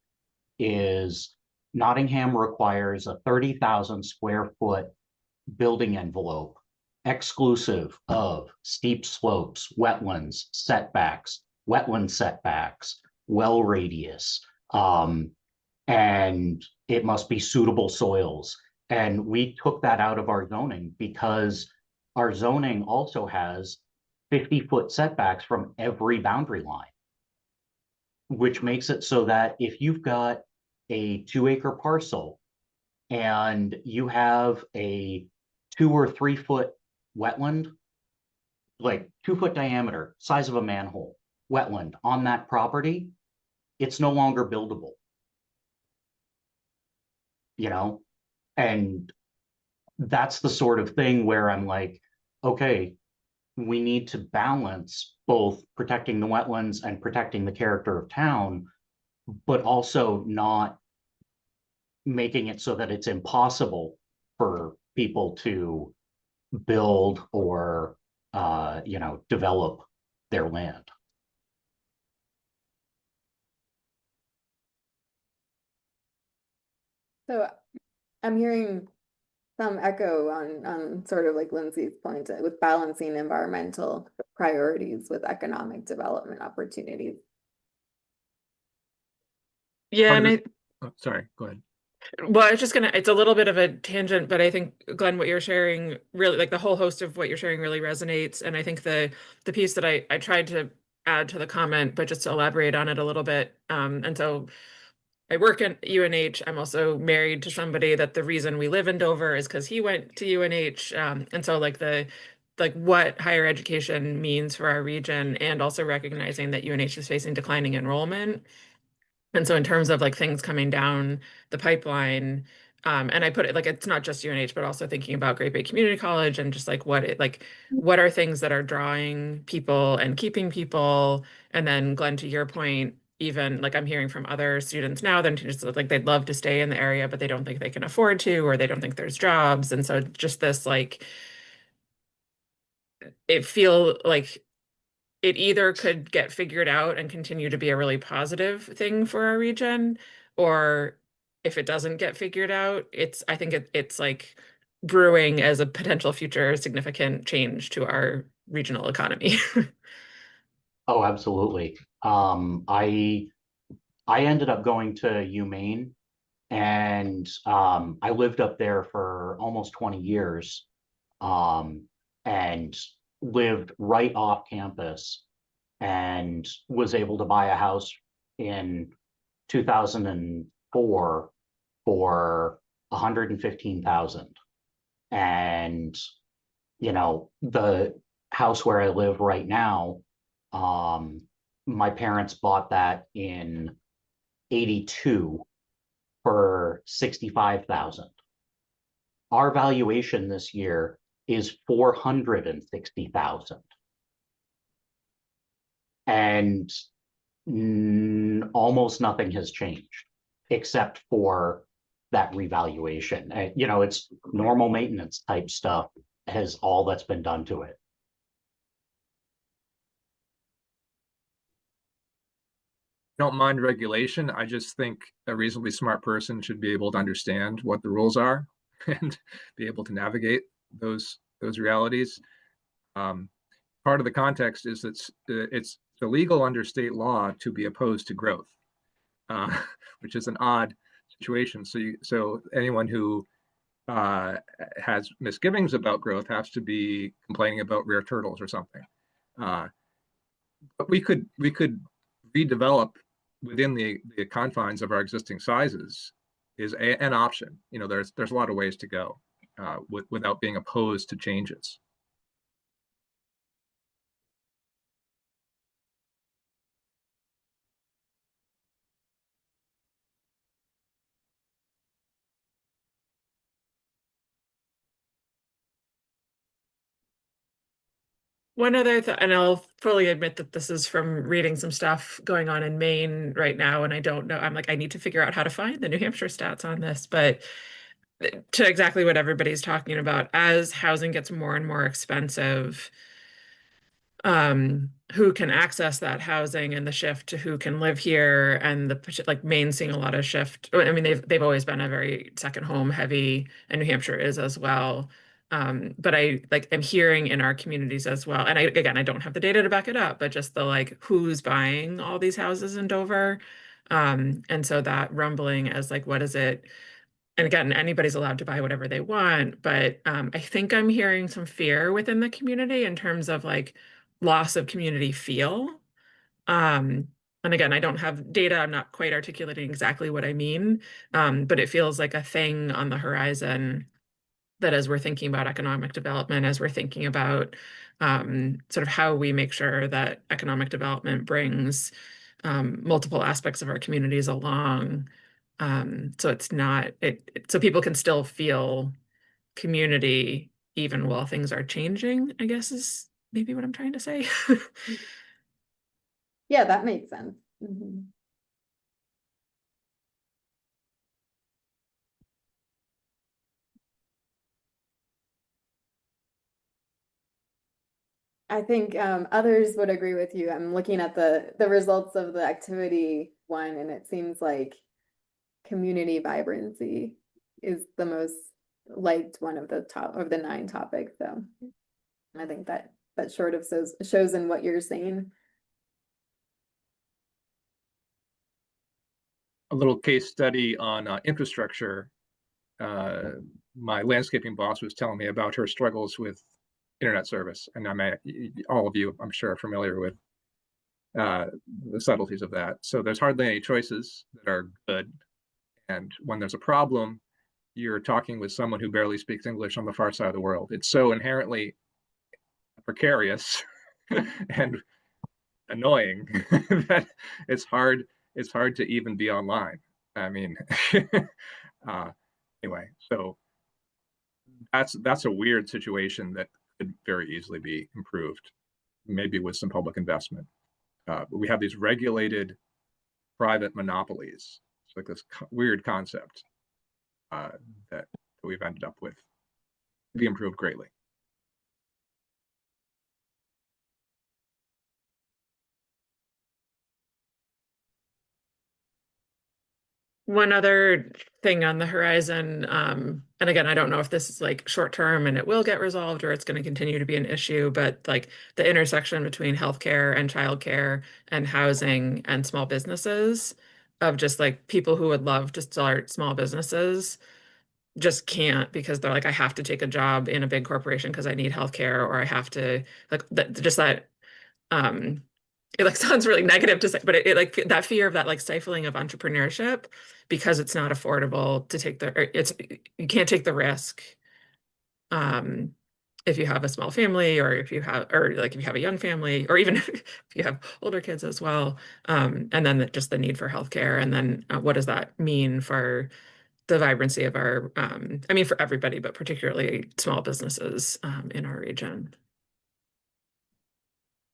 is Nottingham requires a 30,000 square foot building envelope exclusive of steep slopes, wetlands, setbacks, wetland setbacks, well radius, and it must be suitable soils. And we took that out of our zoning because our zoning also has 50-foot setbacks from every boundary line, which makes it so that if you've got a 2-acre parcel and you have a 2 or 3 foot wetland, like 2-foot diameter, size of a manhole, wetland on that property, it's no longer buildable. And that's the sort of thing where I'm like, okay, we need to balance both protecting the wetlands and protecting the character of town, but also not making it so that it's impossible for people to build or, develop their land. So I'm hearing some echo on sort of like Lindsay's point with balancing environmental priorities with economic development opportunities. Yeah, and sorry, go ahead. Well, it's a little bit of a tangent, but I think, Glenn, what you're sharing really, like the whole host of what you're sharing really resonates. And I think the piece that I tried to add to the comment, but just to elaborate on it a little bit. And so I work at UNH. I'm also married to somebody that the reason we live in Dover is because he went to UNH. And so like what higher education means for our region, and also recognizing that UNH is facing declining enrollment. And so in terms of like things coming down the pipeline, and I put it like, it's not just UNH, but also thinking about Great Bay Community College and just like what are things that are drawing people and keeping people. And then Glenn, to your point, even like I'm hearing from other students now that just like they'd love to stay in the area, but they don't think they can afford to, or they don't think there's jobs. And so just this like, it feel like it either could get figured out and continue to be a really positive thing for our region, or if it doesn't get figured out, I think it's like brewing as a potential future significant change to our regional economy. Oh, absolutely. I ended up going to UMaine, and I lived up there for almost 20 years, and lived right off campus, and was able to buy a house in 2004 for $115,000. And the house where I live right now, my parents bought that in 82 for 65,000. Our valuation this year is 460,000. And almost nothing has changed except for that revaluation. You know, it's normal maintenance type stuff has all that's been done to it. Don't mind regulation. I just think a reasonably smart person should be able to understand what the rules are and be able to navigate those realities. Part of the context is that it's illegal under state law to be opposed to growth, which is an odd situation. So anyone who has misgivings about growth has to be complaining about rare turtles or something. But we could redevelop within the confines of our existing sizes is an option. You know, there's a lot of ways to go without being opposed to changes. One other and I'll fully admit that this is from reading some stuff going on in Maine right now, and I don't know. I'm like, I need to figure out how to find the New Hampshire stats on this, but to exactly what everybody's talking about, as housing gets more and more expensive, who can access that housing and the shift to who can live here, and like Maine seeing a lot of shift. I mean, they've always been a very second home heavy, and New Hampshire is as well. But I am hearing in our communities as well, and I don't have the data to back it up, but just the like who's buying all these houses in Dover. And so that rumbling as like, what is it? And again, anybody's allowed to buy whatever they want, but I think I'm hearing some fear within the community in terms of like loss of community feel. And again, I don't have data, I'm not quite articulating exactly what I mean, but it feels like a thing on the horizon that as we're thinking about economic development, as we're thinking about sort of how we make sure that economic development brings multiple aspects of our communities along. So it's not, so people can still feel community even while things are changing, I guess is maybe what I'm trying to say. Yeah, that makes sense. Mm-hmm. I think others would agree with you. I'm looking at the results of the activity one, and it seems like community vibrancy is the most liked one of the top of the 9 topics. So I think that sort of shows in what you're saying. A little case study on infrastructure. My landscaping boss was telling me about her struggles with internet service, and all of you, I'm sure, are familiar with the subtleties of that. So there's hardly any choices that are good, and when there's a problem, you're talking with someone who barely speaks English on the far side of the world. It's so inherently precarious and annoying that it's hard to even be online. I mean, anyway, so that's a weird situation that could very easily be improved, maybe with some public investment. But we have these regulated private monopolies. It's like this weird concept that we've ended up with. Be improved greatly. One other thing on the horizon, and again, I don't know if this is like short term and it will get resolved or it's going to continue to be an issue, but like the intersection between healthcare and childcare and housing and small businesses, of just like people who would love to start small businesses just can't, because they're like, I have to take a job in a big corporation because I need healthcare, or I have to like just that it like sounds really negative to say, but it like that fear of that like stifling of entrepreneurship because it's not affordable to take you can't take the risk. if you have a small family, or if you have, or like if you have a young family, or even if you have older kids as well. And then just the need for healthcare, and then what does that mean for the vibrancy of our, I mean, for everybody, but particularly small businesses in our region.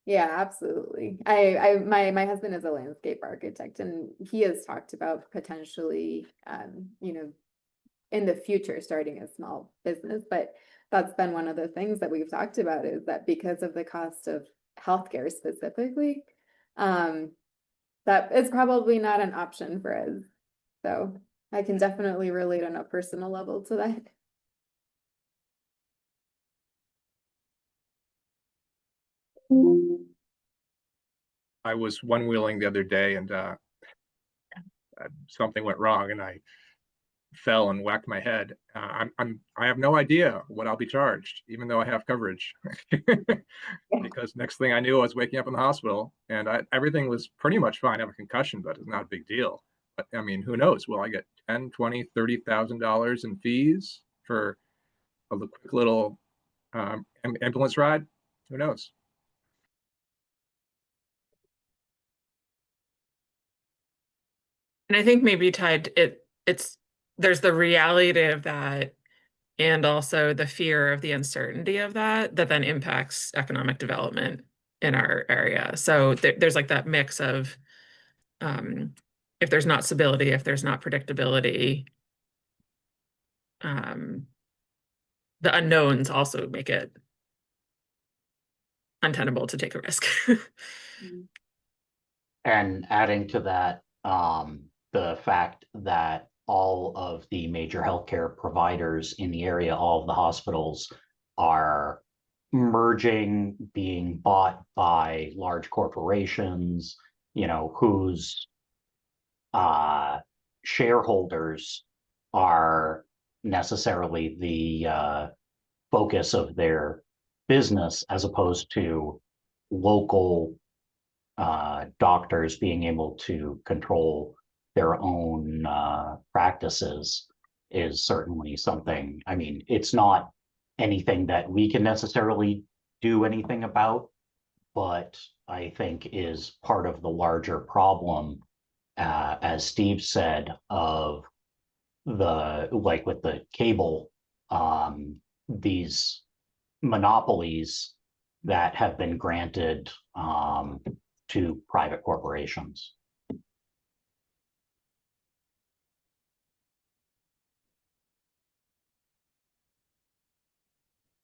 Yeah, absolutely. My husband is a landscape architect, and he has talked about potentially, you know, in the future starting a small business. But that's been one of the things that we've talked about, is that because of the cost of healthcare specifically, that is probably not an option for us. So I can definitely relate on a personal level to that. I was one-wheeling the other day, and something went wrong, and I fell and whacked my head. I have no idea what I'll be charged, even though I have coverage. Because next thing I knew, I was waking up in the hospital, and everything was pretty much fine. I have a concussion, but it's not a big deal. But I mean, who knows? Will I get 10, 20, $30,000 in fees for a quick little ambulance ride? Who knows? And I think maybe tied it's there's the reality of that, and also the fear of the uncertainty of that then impacts economic development in our area. So there's like that mix of if there's not stability, if there's not predictability, the unknowns also make it untenable to take a risk. And adding to that, the fact that all of the major healthcare providers in the area, all of the hospitals are merging, being bought by large corporations, you know, whose shareholders are necessarily the focus of their business, as opposed to local doctors being able to control their own practices, is certainly something. I mean, it's not anything that we can necessarily do anything about, but I think is part of the larger problem, as Steve said, of the, like with the cable, these monopolies that have been granted to private corporations.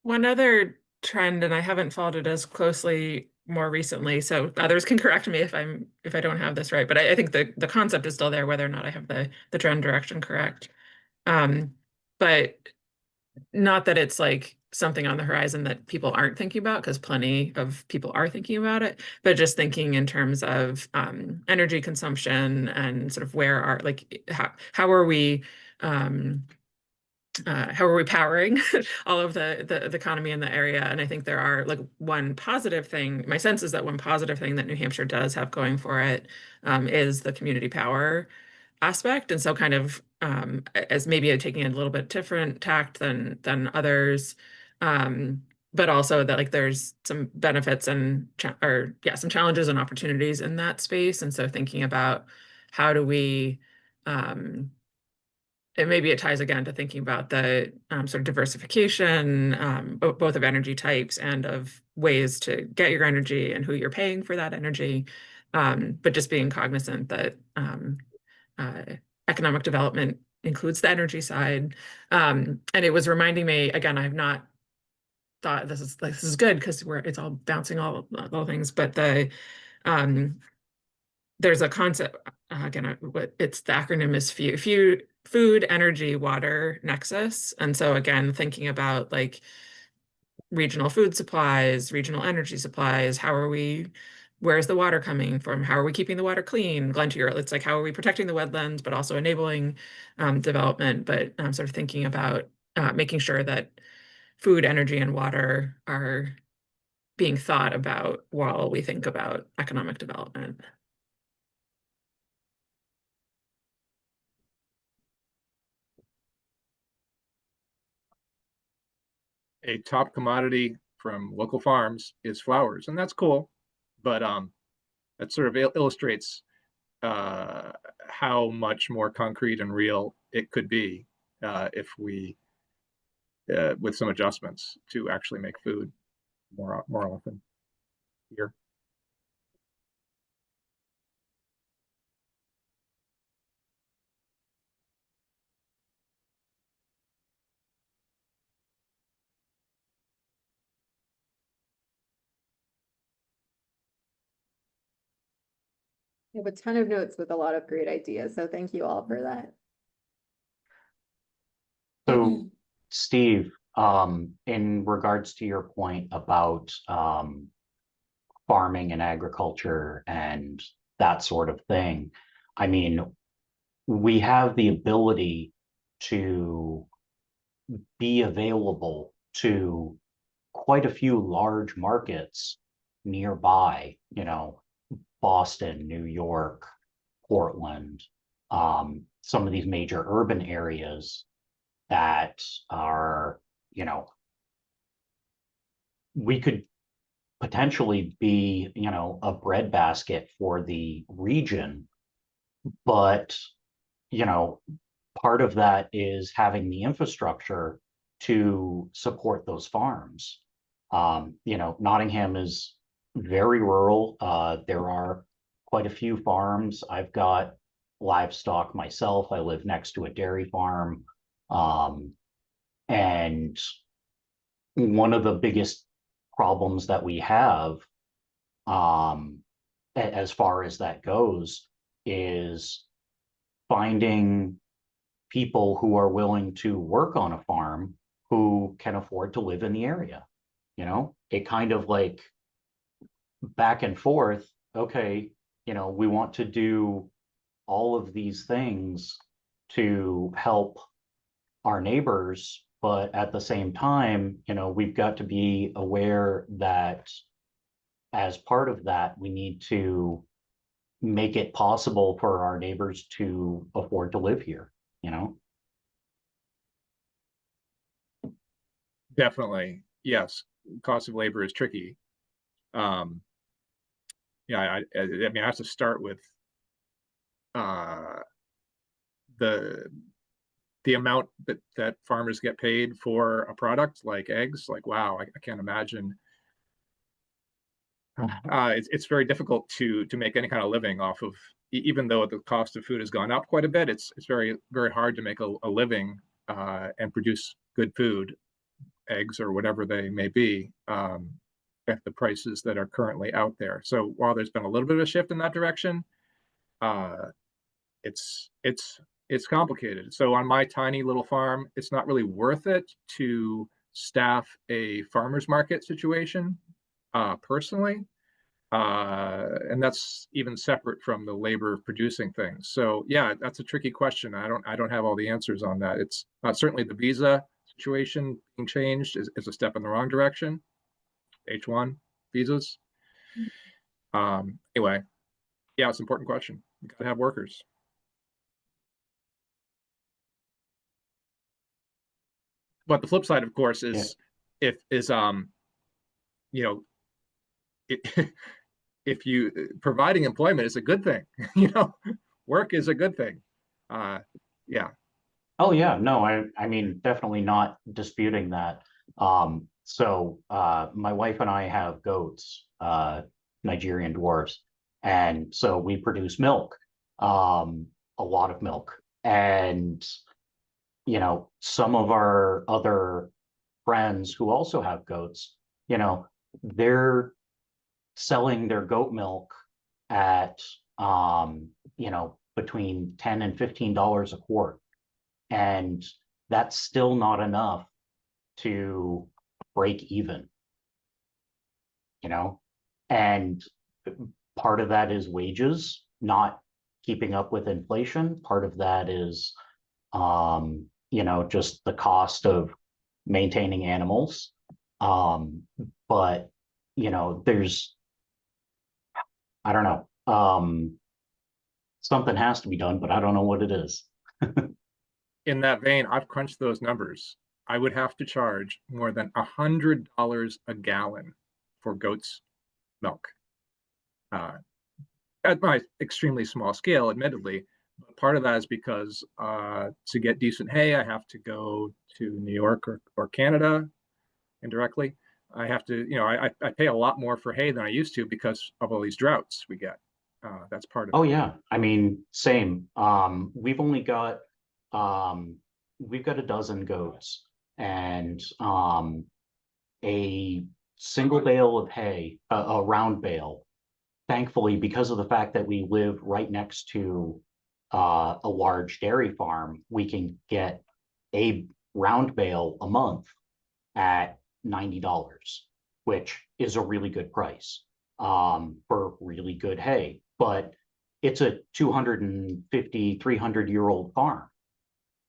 One other trend, and I haven't followed it as closely more recently, so others can correct me if I don't have this right, but I think the concept is still there, whether or not I have the trend direction correct. But not that it's like something on the horizon that people aren't thinking about, because plenty of people are thinking about it, but just thinking in terms of energy consumption and sort of where are, like, how are we powering all of the economy in the area? And I think there are, like, one positive thing, my sense is that one positive thing that New Hampshire does have going for it is the community power aspect. And so kind of as maybe taking a little bit different tact than others, but also that, like, there's some benefits and some challenges and opportunities in that space. And so thinking about how do we and maybe it ties again to thinking about the sort of diversification, both of energy types and of ways to get your energy and who you're paying for that energy. But just being cognizant that economic development includes the energy side. And it was reminding me, again, I've not thought this is good because it's all bouncing all things, but there's a concept, again, it's the acronym is food, energy, water nexus. And so again, thinking about, like, regional food supplies, regional energy supplies, where's the water coming from? How are we keeping the water clean? Glenn, to your, it's like, how are we protecting the wetlands, but also enabling development? But sort of thinking about making sure that food, energy, and water are being thought about while we think about economic development. a top commodity from local farms is flowers, and that's cool. But that sort of illustrates how much more concrete and real it could be if we, with some adjustments, to actually make food more often here. I have a ton of notes with a lot of great ideas, so thank you all for that. So, Steve, in regards to your point about farming and agriculture and that sort of thing, I mean, we have the ability to be available to quite a few large markets nearby, you know, Boston, New York, Portland, some of these major urban areas that are, you know, we could potentially be, you know, a breadbasket for the region, but, you know, part of that is having the infrastructure to support those farms. You know, Nottingham is very rural. There are quite a few farms. I've got livestock myself. I live next to a dairy farm. And one of the biggest problems that we have, as far as that goes, is finding people who are willing to work on a farm who can afford to live in the area. You know, it kind of like back and forth. Okay, you know, we want to do all of these things to help our neighbors, but at the same time, you know, we've got to be aware that as part of that, we need to make it possible for our neighbors to afford to live here, you know? Definitely, yes. Cost of labor is tricky. Yeah, I mean, I have to start with the amount that farmers get paid for a product like eggs. Like, wow, I can't imagine. It's very difficult to make any kind of living off of, even though the cost of food has gone up quite a bit. It's very hard to make a living and produce good food, eggs or whatever they may be, at the prices that are currently out there. So while there's been a little bit of a shift in that direction, it's complicated. So on my tiny little farm, it's not really worth it to staff a farmer's market situation, personally. And that's even separate from the labor producing things. So yeah, that's a tricky question. I don't have all the answers on that. It's certainly the visa situation being changed is a step in the wrong direction. H1 visas. Anyway, yeah, it's an important question. You gotta have workers. But the flip side, of course, is you know, if you providing employment is a good thing, you know, work is a good thing. Yeah. Oh yeah, no, I mean, definitely not disputing that. So my wife and I have goats, Nigerian dwarfs, and so we produce milk, a lot of milk. And you know, some of our other friends who also have goats, you know, they're selling their goat milk at you know, between $10 and $15 a quart. And that's still not enough to break even, you know? And part of that is wages not keeping up with inflation. Part of that is you know, just the cost of maintaining animals. But, you know, there's, I don't know, something has to be done, but I don't know what it is. In that vein, I've crunched those numbers. I would have to charge more than $100 a gallon for goat's milk. At my extremely small scale, admittedly, but part of that is because to get decent hay, I have to go to New York or Canada indirectly. I have to, I pay a lot more for hay than I used to because of all these droughts we get. That's part of Oh it. yeah, I mean, same. We've only got we've got a dozen goats, and a single bale of hay, a round bale. Thankfully, because of the fact that we live right next to a large dairy farm, we can get a round bale a month at $90, which is a really good price for really good hay. But it's a 250, 300-year-old farm.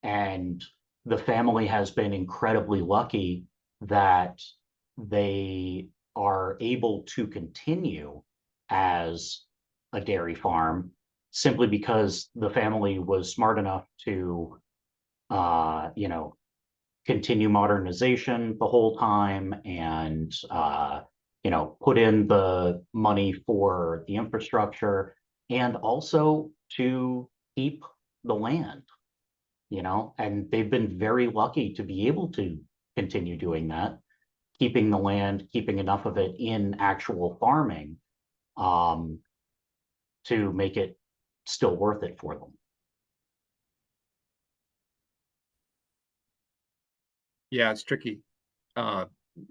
And the family has been incredibly lucky that they are able to continue as a dairy farm simply because the family was smart enough to, continue modernization the whole time and, put in the money for the infrastructure and also to keep the land, and they've been very lucky to be able to continue doing that, keeping the land, keeping enough of it in actual farming to make it still worth it for them. Yeah, it's tricky.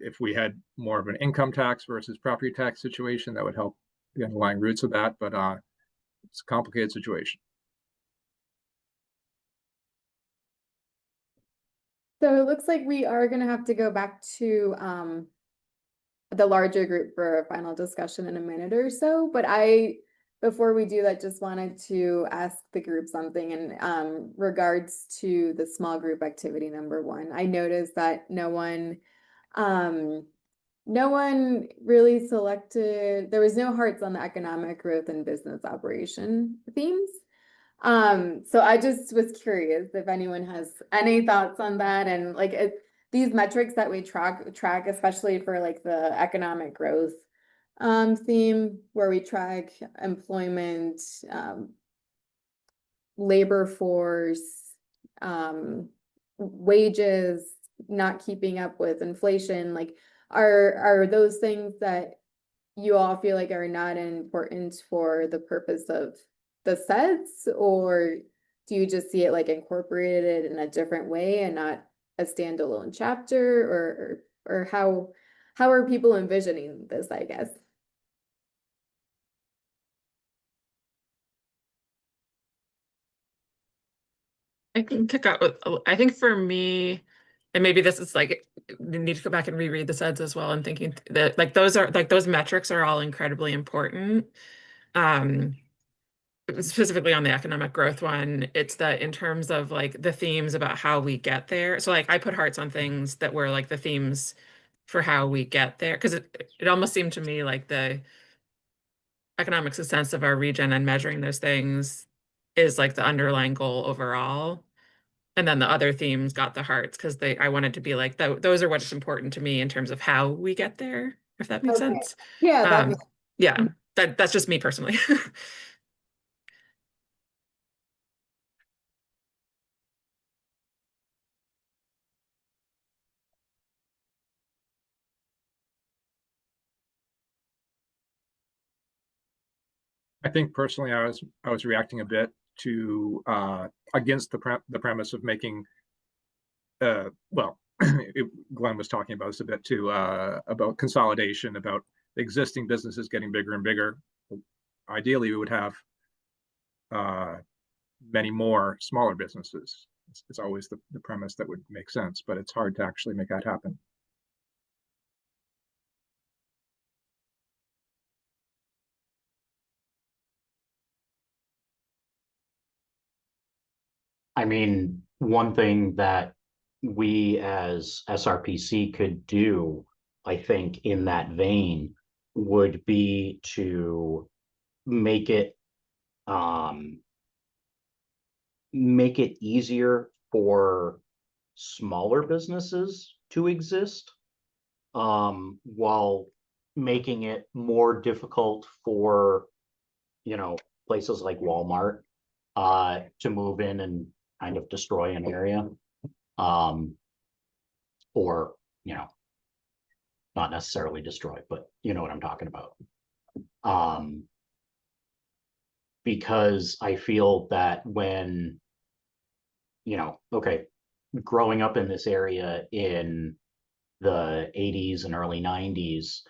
If we had more of an income tax versus property tax situation, that would help the underlying roots of that, but it's a complicated situation. So it looks like we are gonna have to go back to the larger group for a final discussion in a minute or so, but before we do that, just wanted to ask the group something in regards to the small group activity number 1. I noticed that no one really selected, there was no hearts on the economic growth and business operation themes. So I just was curious if anyone has any thoughts on that, and these metrics that we track, especially for like the economic growth theme, where we track employment, labor force, wages, not keeping up with inflation, are those things that you all feel like are not important for the purpose of the sets, or do you just see it like incorporated in a different way and not a standalone chapter, or how are people envisioning this, I guess? I can kick out with, I think for me, and maybe this is like, you need to go back and reread the SEDS as well. I'm thinking that those metrics are all incredibly important. Specifically on the economic growth one, it's that in terms of like the themes about how we get there. So like I put hearts on things that were like the themes for how we get there, because it almost seemed to me like the economic success of our region and measuring those things is like the underlying goal overall. And then the other themes got the hearts because I wanted to be like, those are what's important to me in terms of how we get there, if that makes sense. Yeah, yeah, that's just me personally. I think personally, I was reacting a bit to against the premise of making Glenn was talking about this a bit too, about consolidation, about existing businesses getting bigger and bigger. Ideally, we would have many more smaller businesses. It's always the premise that would make sense, but it's hard to actually make that happen. I mean, one thing that we as SRPC could do, I think, in that vein would be to make it easier for smaller businesses to exist, while making it more difficult for, places like Walmart, to move in and kind of destroy an area. Or, not necessarily destroy, but you know what I'm talking about. Because I feel that when, okay, growing up in this area in the 80s and early 90s,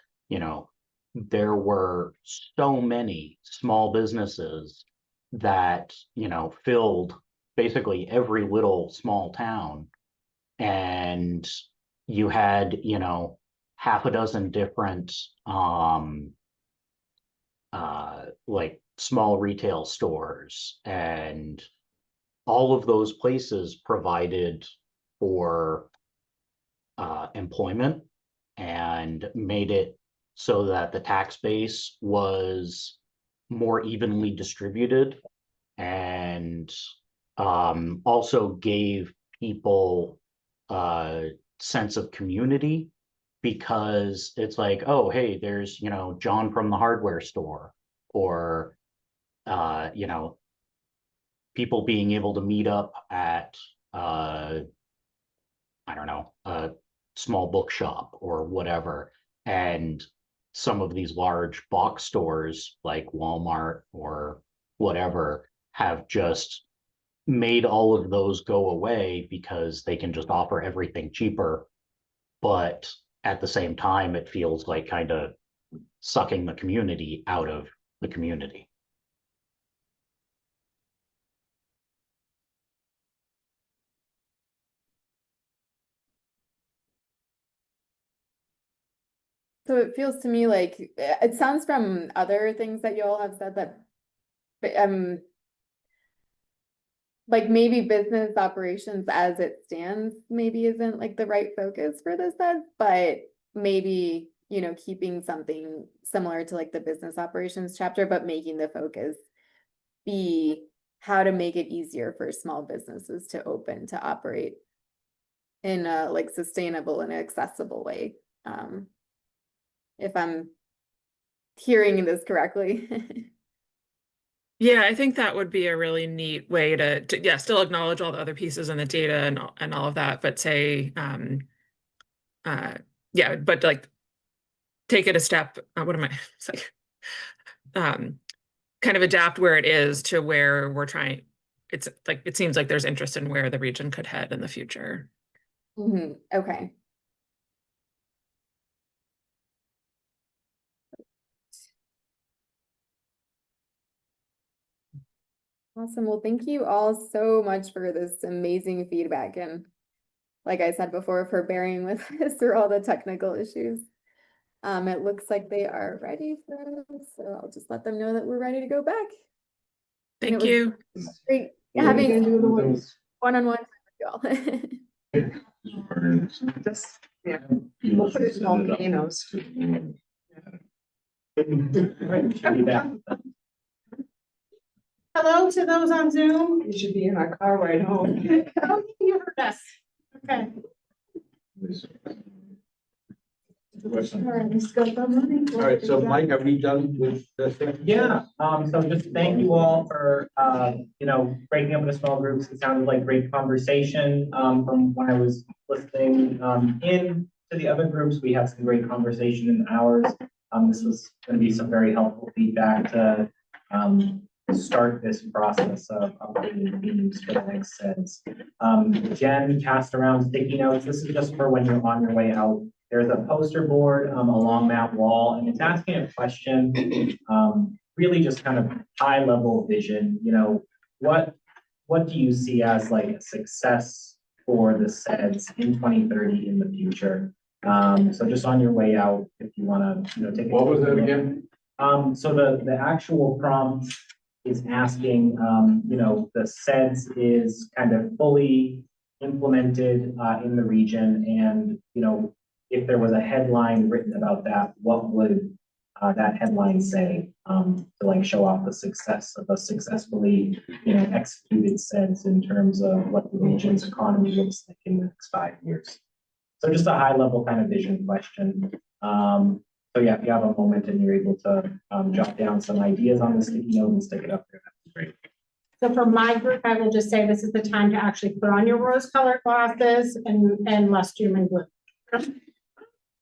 there were so many small businesses that, filled basically every little small town. And you had, half a dozen different, like small retail stores, and all of those places provided for employment and made it so that the tax base was more evenly distributed, and also gave people a sense of community, because it's like, oh, hey, there's, John from the hardware store, or people being able to meet up at I don't know, a small bookshop or whatever. And some of these large box stores like Walmart or whatever have just made all of those go away because they can just offer everything cheaper. But at the same time, it feels like kind of sucking the community out of the community. So it feels to me like, it sounds from other things that you all have said that, like maybe business operations as it stands maybe isn't like the right focus for this ed, but maybe, keeping something similar to like the business operations chapter, but making the focus be how to make it easier for small businesses to open, to operate in a like sustainable and accessible way. If I'm hearing this correctly. Yeah, I think that would be a really neat way to yeah, still acknowledge all the other pieces and the data and all of that, but say, yeah, but like take it a step. What am I? It's like, kind of adapt where it is to where we're trying. It's like it seems like there's interest in where the region could head in the future. Okay. Awesome. Well, thank you all so much for this amazing feedback. And like I said before, for bearing with us through all the technical issues. It looks like they are ready for us, so I'll just let them know that we're ready to go back. Thank you. Great having one-on-one with you all. Just, yeah, we'll put it in volcanoes. Hello to those on Zoom. You should be in our car ride home. Oh, you heard us. Okay. All right, so Mike, are we done with this thing? Yeah, so just thank you all for, breaking up into small groups. It sounded like great conversation, from when I was listening, in to the other groups. We had some great conversation in ours. This was gonna be some very helpful feedback to, start this process of updating themes for the next sets. Jen passed around sticky notes. This is just for when you're on your way out. There's a poster board along that wall, and it's asking a question, really just kind of high level vision. What do you see as like a success for the SEDS in 2030 in the future? So just on your way out, if you want to, take. What was that again? So the actual prompt is asking, the SEDS is kind of fully implemented in the region, and if there was a headline written about that, what would that headline say, to like show off the success of a successfully, executed sense in terms of what the region's economy looks like in the next 5 years. So just a high level kind of vision question. So yeah, if you have a moment and you're able to jot down some ideas on the sticky note and stick it up there, that'd be great. So for my group, I will just say this is the time to actually put on your rose colored glasses and less doom and gloom.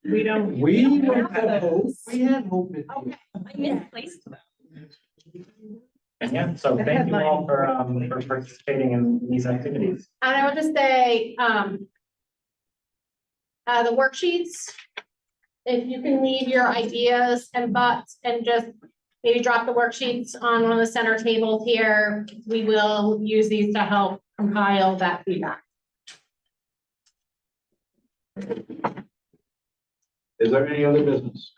We don't. We had hope. We had hope. I misplaced them. And yeah, so thank you all for participating in these activities. And I will just say, the worksheets, if you can leave your ideas and thoughts and just maybe drop the worksheets on one of the center tables here, we will use these to help compile that feedback. Is there any other business?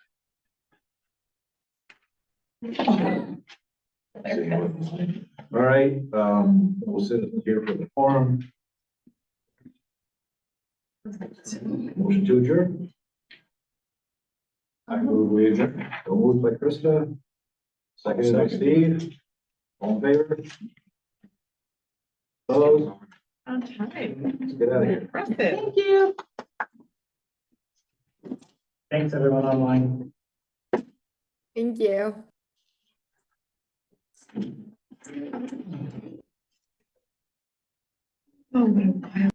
All right, we'll sit here for the forum. Motion to adjourn. I move we adjourn. So moved by Krista. Seconded by Steve. All in favor? Opposed? On time. Let's get out of here. Impressive. Thank you. Thanks, everyone online. Thank you. Oh, my God.